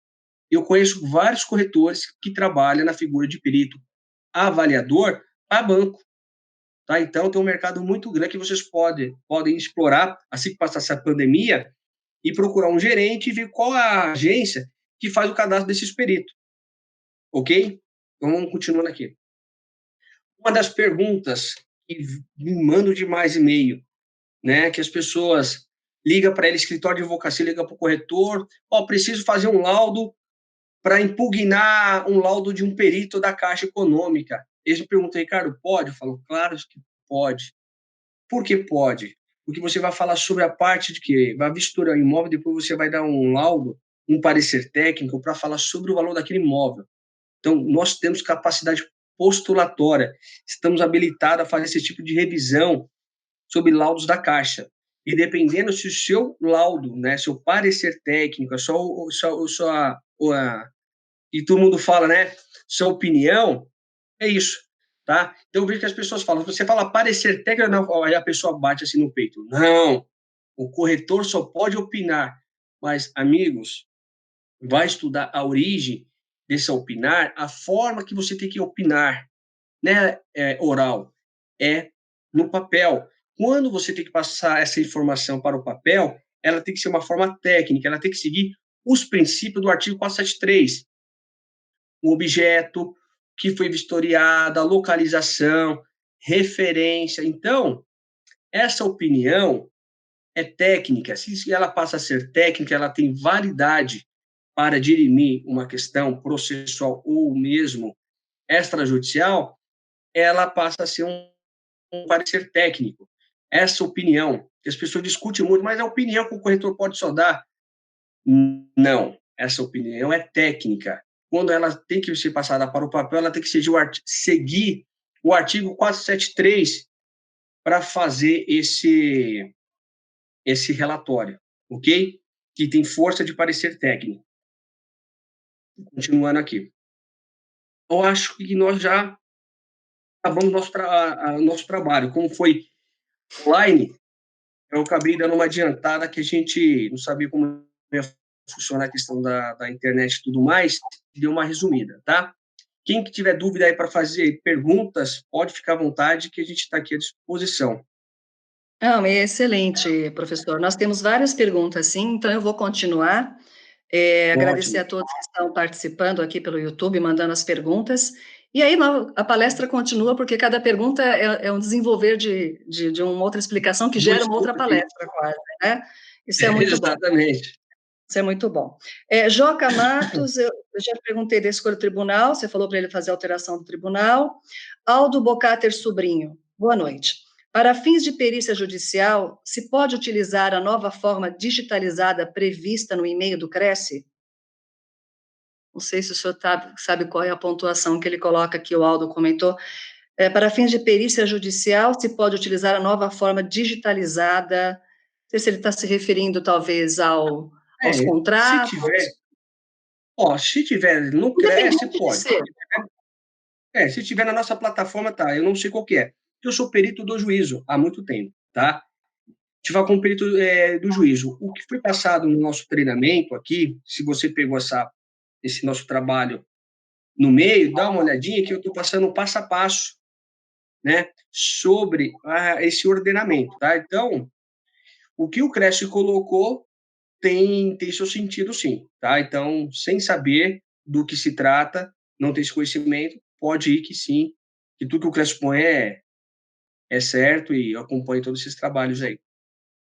Eu conheço vários corretores que trabalham na figura de perito avaliador para banco. Tá? Então, tem um mercado muito grande que vocês podem explorar assim que passar essa pandemia e procurar um gerente e ver qual a agência que faz o cadastro desses peritos. Ok? Então, vamos continuando aqui. Uma das perguntas que me mandam demais e-mail, né, que as pessoas ligam para ele, escritório de advocacia, liga para o corretor, preciso fazer um laudo para impugnar um laudo de um perito da Caixa Econômica. Eles me perguntam, Ricardo, pode? Eu falo, claro que pode. Por que pode? Porque você vai falar sobre a parte de que vai vistorar o imóvel, depois você vai dar um laudo, um parecer técnico para falar sobre o valor daquele imóvel. Então, nós temos capacidade postulatória, estamos habilitados a fazer esse tipo de revisão sobre laudos da Caixa. E dependendo se o seu laudo, né, seu parecer técnico, e todo mundo fala, né, sua opinião, é isso, tá? Então, eu vejo que as pessoas falam, você fala parecer técnico, não, aí a pessoa bate assim no peito. Não, o corretor só pode opinar. Mas, amigos, vai estudar a origem desse opinar, a forma que você tem que opinar, né, oral, é no papel. Quando você tem que passar essa informação para o papel, ela tem que ser uma forma técnica, ela tem que seguir os princípios do artigo 473. O objeto que foi vistoriado, a localização, referência. Então, essa opinião é técnica. Se ela passa a ser técnica, ela tem validade para dirimir uma questão processual ou mesmo extrajudicial, ela passa a ser um parecer técnico. Essa opinião, que as pessoas discutem muito, mas a opinião que o corretor pode só dar? Não, essa opinião é técnica. Quando ela tem que ser passada para o papel, ela tem que seguir o artigo 473 para fazer esse relatório, ok? Que tem força de parecer técnico. Continuando aqui. Eu acho que nós já acabamos nosso trabalho. Como foi online, eu acabei dando uma adiantada que a gente não sabia como ia funcionar a questão da internet e tudo mais, deu uma resumida, tá? Quem que tiver dúvida aí para fazer perguntas, pode ficar à vontade, que a gente está aqui à disposição. Não, é excelente, professor. Nós temos várias perguntas, sim, então eu vou continuar. Agradecer Ótimo. a todos que estão participando aqui pelo YouTube, mandando as perguntas. E aí a palestra continua, porque cada pergunta é um desenvolver de uma outra explicação que Do gera uma estudo, outra palestra, quase, né? Isso é muito bom. exatamente. Isso é muito bom. Joca Matos, eu já perguntei da escolha do tribunal, você falou para ele fazer alteração do tribunal. Aldo Bocater Sobrinho, boa noite. Para fins de perícia judicial, se pode utilizar a nova forma digitalizada prevista no e-mail do Cresce? Não sei se o senhor sabe qual é a pontuação que ele coloca aqui, o Aldo comentou. Para fins de perícia judicial, se pode utilizar a nova forma digitalizada. Não sei se ele está se referindo, talvez, aos Se contratos. tiver, se tiver no Cresce, Independente de pode. ser. Se tiver na nossa plataforma, tá. Eu não sei qual que é. Eu sou perito do juízo há muito tempo, tá? Tive como perito do juízo. O que foi passado no nosso treinamento aqui, se você pegou esse nosso trabalho no meio, dá uma olhadinha que eu estou passando passo a passo, né, sobre esse ordenamento, tá? Então, o que o Cresce colocou tem seu sentido, sim, tá? Então, sem saber do que se trata, não ter esse conhecimento, pode ir que sim, que tudo que o Cresce põe é certo e eu acompanho todos esses trabalhos aí.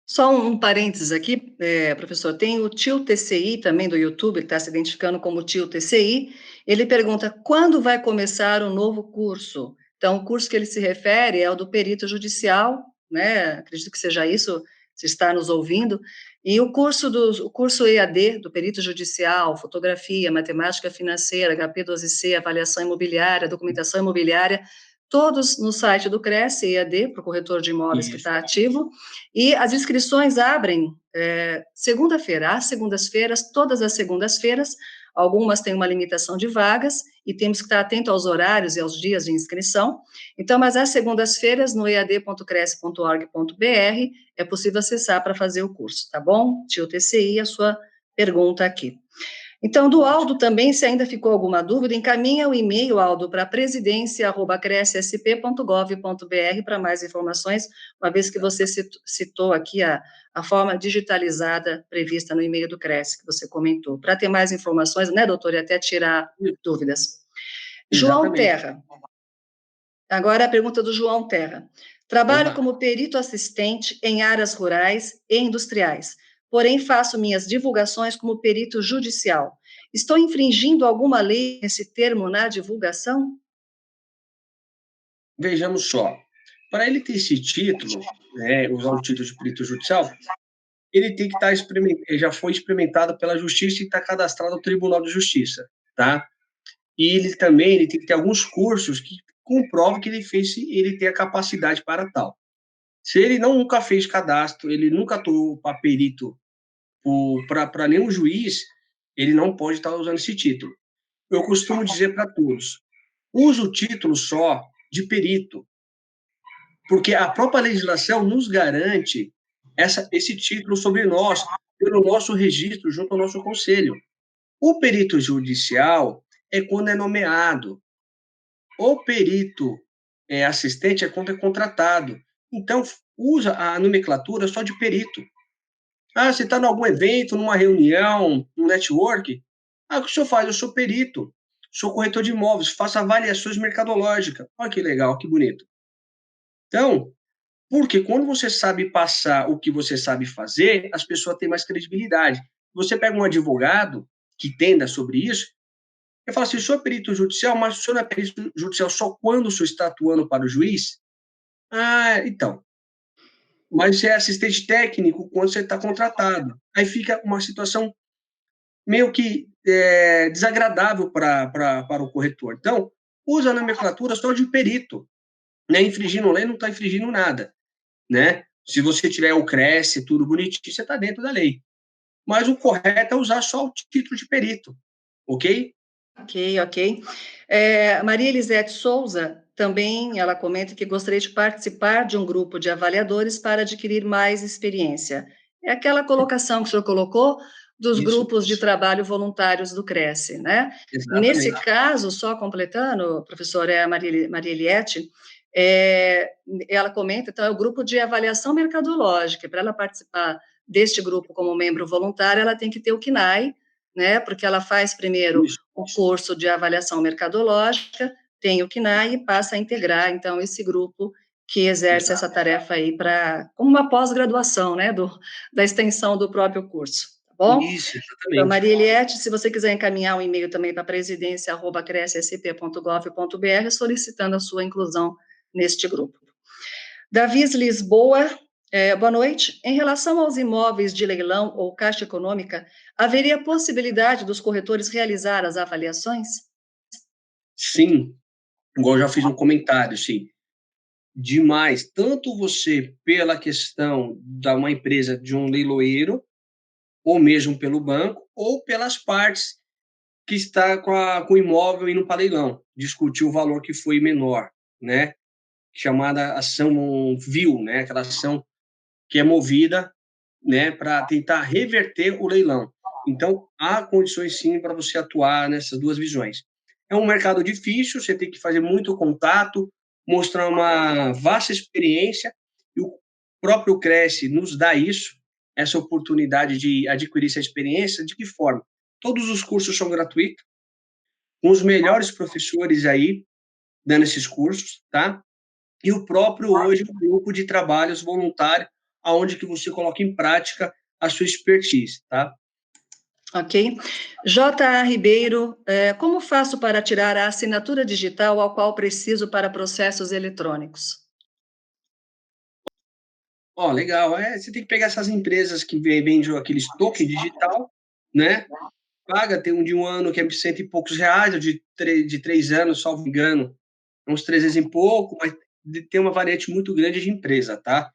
Só um parênteses aqui, professor, tem o tio TCI também do YouTube, que está se identificando como tio TCI, ele pergunta quando vai começar o novo curso? Então, o curso que ele se refere é o do perito judicial, né, acredito que seja isso, se está nos ouvindo, e o curso EAD do perito judicial, fotografia, matemática financeira, HP12C, avaliação imobiliária, documentação imobiliária, todos no site do Cresce EAD, para o corretor de imóveis que Isso. está ativo, e as inscrições abrem segunda-feira, às segundas-feiras, todas as segundas-feiras, algumas têm uma limitação de vagas, e temos que estar atento aos horários e aos dias de inscrição. Então, mas às segundas-feiras, no ead.cresce.org.br, é possível acessar para fazer o curso, tá bom? Tio TCI, a sua pergunta aqui. Então, do Aldo também, se ainda ficou alguma dúvida, encaminha o e-mail, Aldo, para presidência@crescsp.gov.br para mais informações, uma vez que você citou aqui a forma digitalizada prevista no e-mail do Cresce, que você comentou. Para ter mais informações, né, doutor, e até tirar dúvidas. João Exatamente. Terra. Agora a pergunta do João Terra. Trabalho Oba. como perito assistente em áreas rurais e industriais, porém faço minhas divulgações como perito judicial. Estou infringindo alguma lei nesse termo na divulgação? Vejamos só. Para ele ter esse título, né, usar o título de perito judicial, ele tem que estar já foi experimentado pela justiça e está cadastrado no Tribunal de Justiça, tá? E ele tem que ter alguns cursos que comprovam que ele tem a capacidade para tal. Se ele nunca fez cadastro, ele nunca atuou para perito, para nenhum juiz, ele não pode estar usando esse título. Eu costumo dizer para todos, use o título só de perito, porque a própria legislação nos garante esse título sobre nós, pelo nosso registro junto ao nosso conselho. O perito judicial é quando é nomeado. O perito assistente é quando é contratado. Então, usa a nomenclatura só de perito. Ah, você está em algum evento, numa reunião, num network? Ah, o que o senhor faz? Eu sou perito, sou corretor de imóveis, faço avaliações mercadológicas. Olha que legal, que bonito. Então, porque quando você sabe passar o que você sabe fazer, as pessoas têm mais credibilidade. Você pega um advogado que entenda sobre isso, e fala assim, o senhor é perito judicial, mas o senhor não é perito judicial só quando o senhor está atuando para o juiz? Ah, então. Mas você é assistente técnico quando você está contratado. Aí fica uma situação meio que desagradável para o corretor. Então, usa a nomenclatura só de perito. Né? Infringindo lei, não está infringindo nada. Né? Se você tiver o CRESSE, tudo bonitinho, você está dentro da lei. Mas o correto é usar só o título de perito. Ok? Ok, ok. Maria Elisete Souza também, ela comenta que gostaria de participar de um grupo de avaliadores para adquirir mais experiência. É aquela colocação que o senhor colocou dos Isso. grupos de trabalho voluntários do Cresce, né? Nesse Exatamente. caso, só completando, professora, é a Maria Eliette, ela comenta, então, é o grupo de avaliação mercadológica. Para ela participar deste grupo como membro voluntário, ela tem que ter o CNAE, né? Porque ela faz primeiro Isso. o curso de avaliação mercadológica, tem o CNAE e passa a integrar, então, esse grupo que exerce Exato. essa tarefa aí como uma pós-graduação, né, da extensão do próprio curso, tá bom? Isso, Então, exatamente. Maria Eliette, se você quiser encaminhar um e-mail também para presidência@crescsp.gov.br, solicitando a sua inclusão neste grupo. Davis Lisboa, boa noite. Em relação aos imóveis de leilão ou caixa econômica, haveria possibilidade dos corretores realizar as avaliações? Sim, igual eu já fiz um comentário, sim. Demais. Tanto você, pela questão da uma empresa de um leiloeiro, ou mesmo pelo banco, ou pelas partes que está com o imóvel indo para leilão, discutir o valor que foi menor, né? Chamada ação vil, né? Aquela ação que é movida, né, para tentar reverter o leilão. Então, há condições sim para você atuar nessas duas visões. É um mercado difícil, você tem que fazer muito contato, mostrar uma vasta experiência, e o próprio Cresce nos dá isso, essa oportunidade de adquirir essa experiência. De que forma? Todos os cursos são gratuitos, com os melhores professores aí, dando esses cursos, tá? E o próprio, hoje, um grupo de trabalhos voluntário, aonde que você coloca em prática a sua expertise, tá? Ok. J.A. Ribeiro, como faço para tirar a assinatura digital ao qual preciso para processos eletrônicos? Ó, legal. Você tem que pegar essas empresas que vendem aqueles token digital, né? Paga, tem um de um ano que é de cento e poucos reais, ou de 3 anos, salvo engano, uns 300 e pouco, mas tem uma variante muito grande de empresa, tá?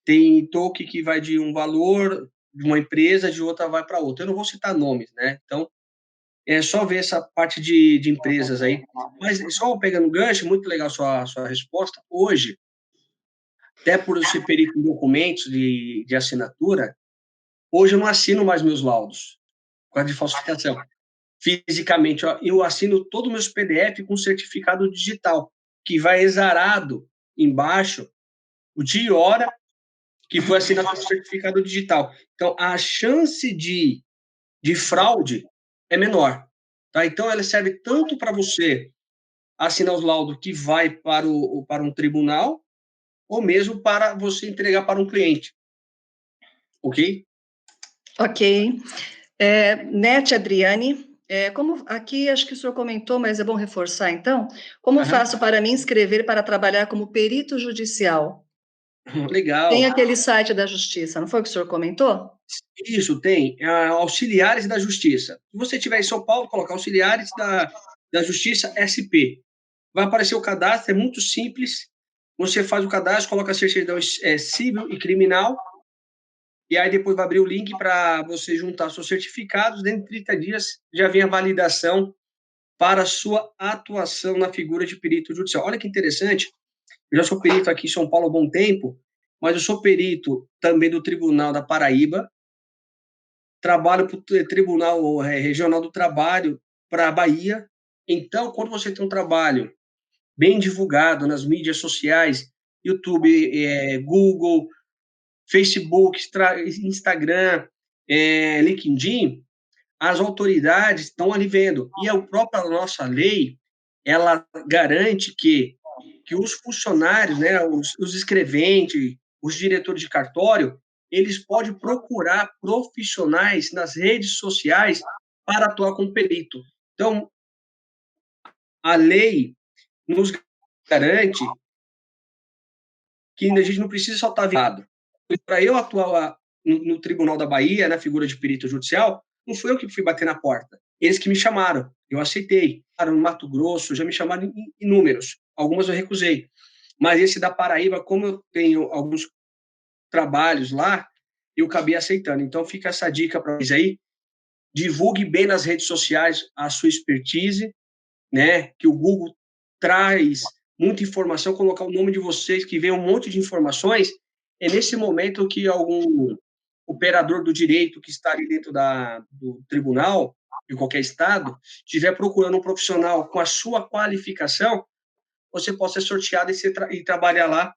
Tem token que vai de um valor de uma empresa, de outra vai para outra. Eu não vou citar nomes, né? Então, é só ver essa parte de empresas aí. Mas só pegando o gancho, muito legal sua resposta. Hoje, até por eu ser perito em documentos de assinatura, hoje eu não assino mais meus laudos, por causa de falsificação. Fisicamente, ó, eu assino todos os meus PDF com certificado digital, que vai exarado embaixo o dia e hora que foi assinado com certificado digital. Então, a chance de fraude é menor. Tá? Então, ela serve tanto para você assinar os laudos que vai para um tribunal, ou mesmo para você entregar para um cliente, ok? Ok. Nete Adriane, como aqui acho que o senhor comentou, mas é bom reforçar então, como Aham. faço para me inscrever para trabalhar como perito judicial? Tem Legal. aquele site da Justiça, não foi o que o senhor comentou? Isso, tem. Auxiliares da Justiça. Se você estiver em São Paulo, colocar Auxiliares da Justiça SP. Vai aparecer o cadastro, é muito simples. Você faz o cadastro, coloca a certidão civil e criminal, e aí depois vai abrir o link para você juntar seus certificados. Dentro de 30 dias já vem a validação para a sua atuação na figura de perito judicial. Olha que interessante, eu já sou perito aqui em São Paulo há bom tempo, mas eu sou perito também do Tribunal da Paraíba, trabalho para o Tribunal Regional do Trabalho para a Bahia. Então, quando você tem um trabalho bem divulgado nas mídias sociais, YouTube, Google, Facebook, Instagram, LinkedIn, as autoridades estão ali vendo. E a própria nossa lei, ela garante que os funcionários, né, os escreventes, os diretores de cartório, eles podem procurar profissionais nas redes sociais para atuar como perito. Então, a lei nos garante que a gente não precisa só estar virado. Para eu atuar no Tribunal da Bahia, na figura de perito judicial, não fui eu que fui bater na porta. Eles que me chamaram, eu aceitei. No Mato Grosso, já me chamaram em inúmeros. Algumas eu recusei. Mas esse da Paraíba, como eu tenho alguns trabalhos lá, eu acabei aceitando. Então, fica essa dica para vocês aí. Divulgue bem nas redes sociais a sua expertise, né? Que o Google traz muita informação, colocar o nome de vocês, que vem um monte de informações, é nesse momento que algum operador do direito que está ali dentro do tribunal, de qualquer estado, estiver procurando um profissional com a sua qualificação, você possa ser sorteado e trabalhar lá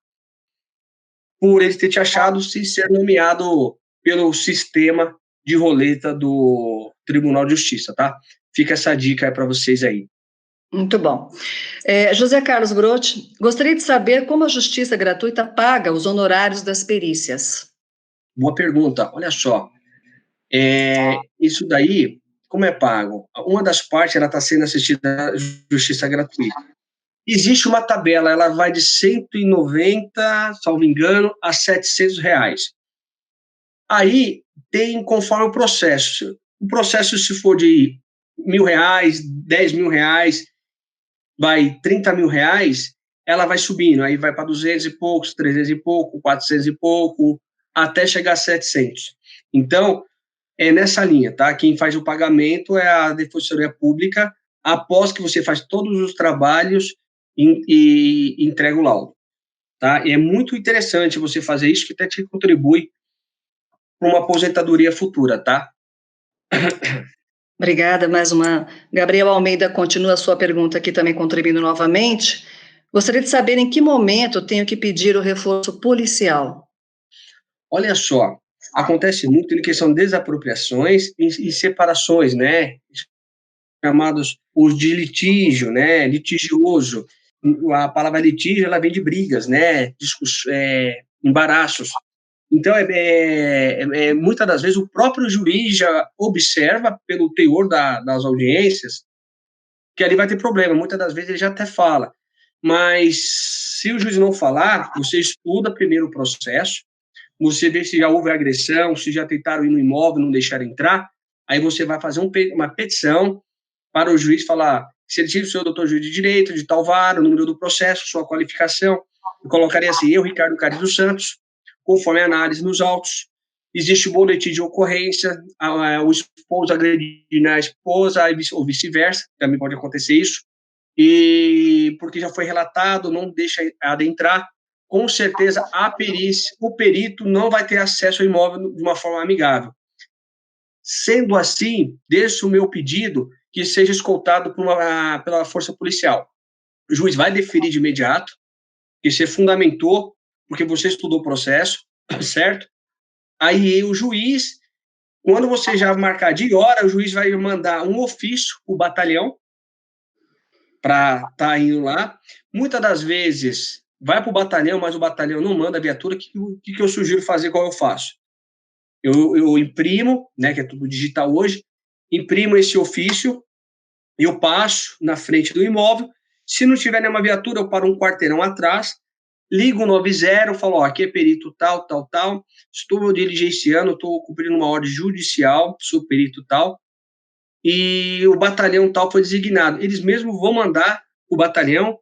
por ele ter te achado se ser nomeado pelo sistema de roleta do Tribunal de Justiça, tá? Fica essa dica aí para vocês aí. Muito bom. José Carlos Grotti, gostaria de saber como a Justiça Gratuita paga os honorários das perícias. Boa pergunta. Olha só, isso daí, como é pago? Uma das partes ela está sendo assistida à Justiça Gratuita. Existe uma tabela, ela vai de 190, salvo engano, a R$ 700. Aí tem conforme o processo. O processo, se for de R$ 1.000, R$ 10.000, vai R$ 30.000, ela vai subindo, aí vai para 200 e poucos, 300 e pouco, 400 e pouco, até chegar a 700. Então, é nessa linha, tá? Quem faz o pagamento é a Defensoria Pública, após que você faz todos os trabalhos e entrega o laudo, tá? E é muito interessante você fazer isso, que até te contribui para uma aposentadoria futura, tá? Obrigada, mais uma. Gabriel Almeida continua a sua pergunta aqui também contribuindo novamente. Gostaria de saber em que momento tenho que pedir o reforço policial. Olha só, acontece muito em questão de desapropriações e separações, né? Chamados os de litígio, né? Litigioso. A palavra litígio, ela vem de brigas, né? Embaraços. Então, muitas das vezes, o próprio juiz já observa, pelo teor das audiências, que ali vai ter problema. Muitas das vezes ele já até fala. Mas, se o juiz não falar, você estuda primeiro o processo, você vê se já houve agressão, se já tentaram ir no imóvel, não deixaram entrar, aí você vai fazer uma petição para o juiz falar, excelentíssimo senhor doutor juiz de direito, de tal vara, o número do processo, sua qualificação. Eu colocaria assim, eu, Ricardo Caris dos Santos, conforme a análise nos autos, existe o boletim de ocorrência, o esposo agredindo a esposa, ou vice-versa, também pode acontecer isso, e porque já foi relatado, não deixa adentrar, com certeza a perícia, o perito não vai ter acesso ao imóvel de uma forma amigável. Sendo assim, deixo o meu pedido que seja escoltado pela força policial. O juiz vai deferir de imediato, que você fundamentou, porque você estudou o processo, certo? Aí o juiz, quando você já marcar de hora, o juiz vai mandar um ofício para o batalhão, para estar indo lá. Muitas das vezes vai para o batalhão, mas o batalhão não manda a viatura. O que eu sugiro fazer, qual eu faço? Eu imprimo, né, que é tudo digital hoje, imprimo esse ofício, eu passo na frente do imóvel. Se não tiver nenhuma viatura, eu paro um quarteirão atrás, ligo o 90, falo, ó, aqui é perito tal, tal, tal, estou diligenciando, estou cumprindo uma ordem judicial, sou perito tal, e o batalhão tal foi designado. Eles mesmos vão mandar o batalhão,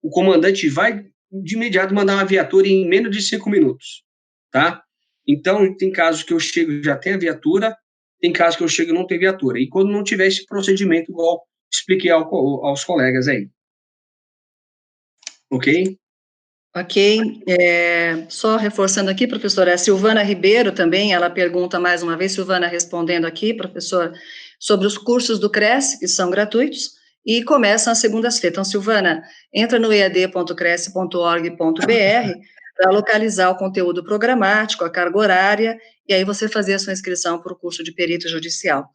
o comandante vai de imediato mandar uma viatura em menos de 5 minutos, tá? Então, tem casos que eu chego e já tem a viatura, tem casos que eu chego e não tem viatura. E quando não tiver esse procedimento, igual expliquei aos colegas aí. Ok? Ok. Só reforçando aqui, professora, a Silvana Ribeiro também, ela pergunta mais uma vez, Silvana respondendo aqui, professor, sobre os cursos do Cresce, que são gratuitos, e começam às segundas-feiras. Então, Silvana, entra no ead.cresce.org.br para localizar o conteúdo programático, a carga horária, e aí você fazer a sua inscrição para o curso de perito judicial.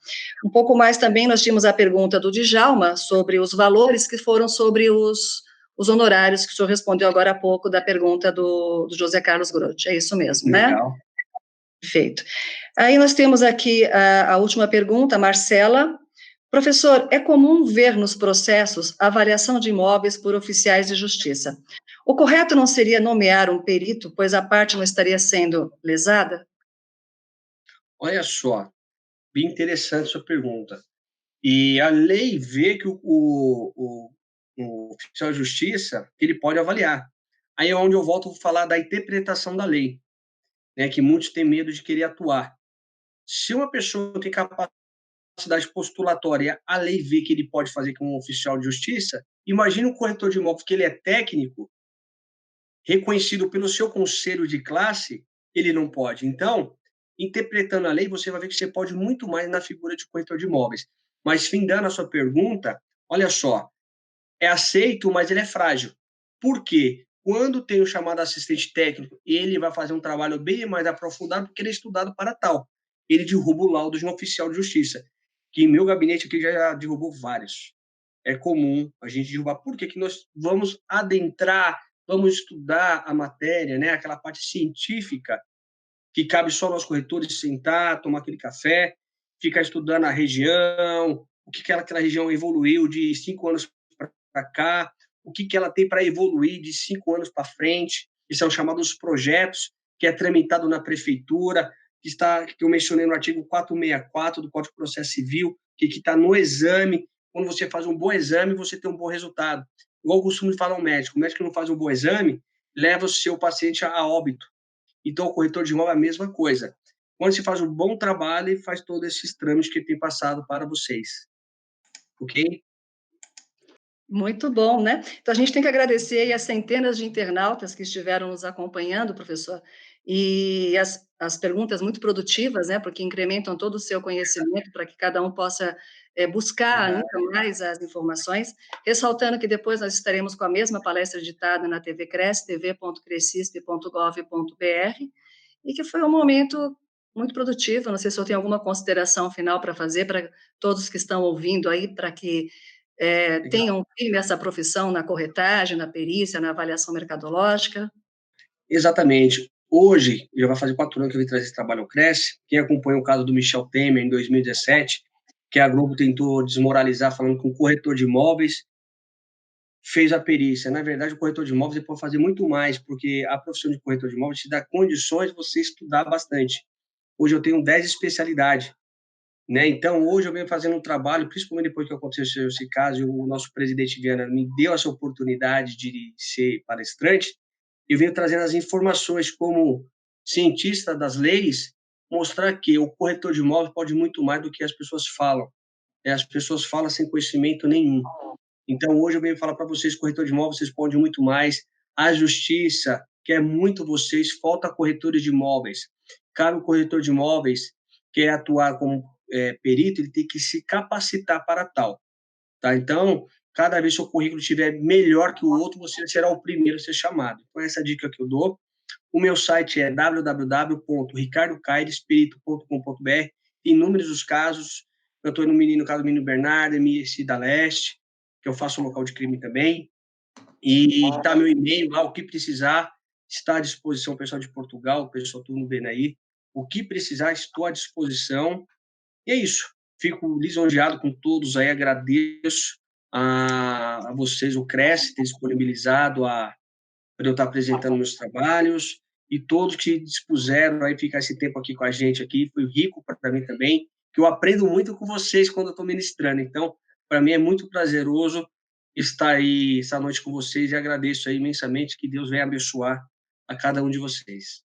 Um pouco mais também, nós tínhamos a pergunta do Djalma sobre os valores que foram sobre os honorários que o senhor respondeu agora há pouco da pergunta do José Carlos Grotti. É isso mesmo, né? Legal. Perfeito. Aí nós temos aqui a última pergunta, Marcela. Professor, é comum ver nos processos avaliação de imóveis por oficiais de justiça. O correto não seria nomear um perito, pois a parte não estaria sendo lesada? Olha só, bem interessante sua pergunta. E a lei vê que o oficial de justiça ele pode avaliar. Aí é onde eu volto a falar da interpretação da lei, né, que muitos têm medo de querer atuar. Se uma pessoa tem capacidade postulatória, a lei vê que ele pode fazer como um oficial de justiça, imagina um corretor de imóveis que ele é técnico, reconhecido pelo seu conselho de classe, ele não pode. Então, interpretando a lei, você vai ver que você pode muito mais na figura de corretor de imóveis. Mas, findando a sua pergunta, olha só, é aceito, mas ele é frágil. Por quê? Quando tem o chamado assistente técnico, ele vai fazer um trabalho bem mais aprofundado, porque ele é estudado para tal. Ele derruba o laudo de um oficial de justiça, que em meu gabinete aqui já derrubou vários. É comum a gente derrubar. Por que nós vamos adentrar, vamos estudar a matéria, né? Aquela parte científica, que cabe só nós corretores sentar, tomar aquele café, ficar estudando a região, o que aquela região evoluiu de 5 anos para cá, o que ela tem para evoluir de 5 anos para frente. Esses são chamados projetos, que é tramitado na prefeitura, que eu mencionei no artigo 464 do Código de Processo Civil, que está no exame. Quando você faz um bom exame, você tem um bom resultado. Igual eu costumo falar ao médico, o médico que não faz um bom exame, leva o seu paciente a óbito. Então, o corretor de imóvel é a mesma coisa. Quando se faz um bom trabalho, ele faz todos esses trâmites que tem passado para vocês. Ok? Muito bom, né? Então, a gente tem que agradecer aí as centenas de internautas que estiveram nos acompanhando, professor, e as perguntas muito produtivas, né? Porque incrementam todo o seu conhecimento para que cada um possa buscar ainda mais as informações, ressaltando que depois nós estaremos com a mesma palestra editada na TV Cresce, tv.crescisp.gov.br, e que foi um momento muito produtivo. Não sei se eu tenho alguma consideração final para fazer para todos que estão ouvindo aí, para que tenham firme essa profissão na corretagem, na perícia, na avaliação mercadológica? Exatamente. Hoje, já vai fazer 4 anos que eu vim trazer esse trabalho ao Cresce. Quem acompanha o caso do Michel Temer em 2017, que a Globo tentou desmoralizar falando com o corretor de imóveis, fez a perícia. Na verdade, o corretor de imóveis pode fazer muito mais, porque a profissão de corretor de imóveis te dá condições de você estudar bastante. Hoje eu tenho 10 especialidades, né? Então, hoje eu venho fazendo um trabalho, principalmente depois que aconteceu esse caso, e o nosso presidente Viana me deu essa oportunidade de ser palestrante, eu venho trazendo as informações como cientista das leis, mostrar que o corretor de imóveis pode muito mais do que as pessoas falam. As pessoas falam sem conhecimento nenhum. Então, hoje eu venho falar para vocês, corretor de imóveis, vocês podem muito mais. A justiça quer muito vocês, falta corretores de imóveis. Cabe o corretor de imóveis, quer atuar como perito, ele tem que se capacitar para tal. Tá? Então, cada vez que o seu currículo estiver melhor que o outro, você será o primeiro a ser chamado. Então, essa é a dica que eu dou. O meu site é www.ricardocairespirito.com.br. Tem inúmeros os casos. Eu estou no caso do Menino Bernardo, MC da Leste. que eu faço local de crime também. E tá meu e-mail lá, o que precisar, está à disposição, o pessoal de Portugal, o pessoal tudo vendo aí. O que precisar, estou à disposição. E é isso. Fico lisonjeado com todos aí, agradeço a vocês, o Cresce, ter disponibilizado para eu estar apresentando meus trabalhos, e todos que dispuseram aí ficar esse tempo aqui com a gente aqui, foi rico para mim também, que eu aprendo muito com vocês quando eu estou ministrando. Então, para mim é muito prazeroso estar aí essa noite com vocês e agradeço aí imensamente, que Deus venha abençoar a cada um de vocês.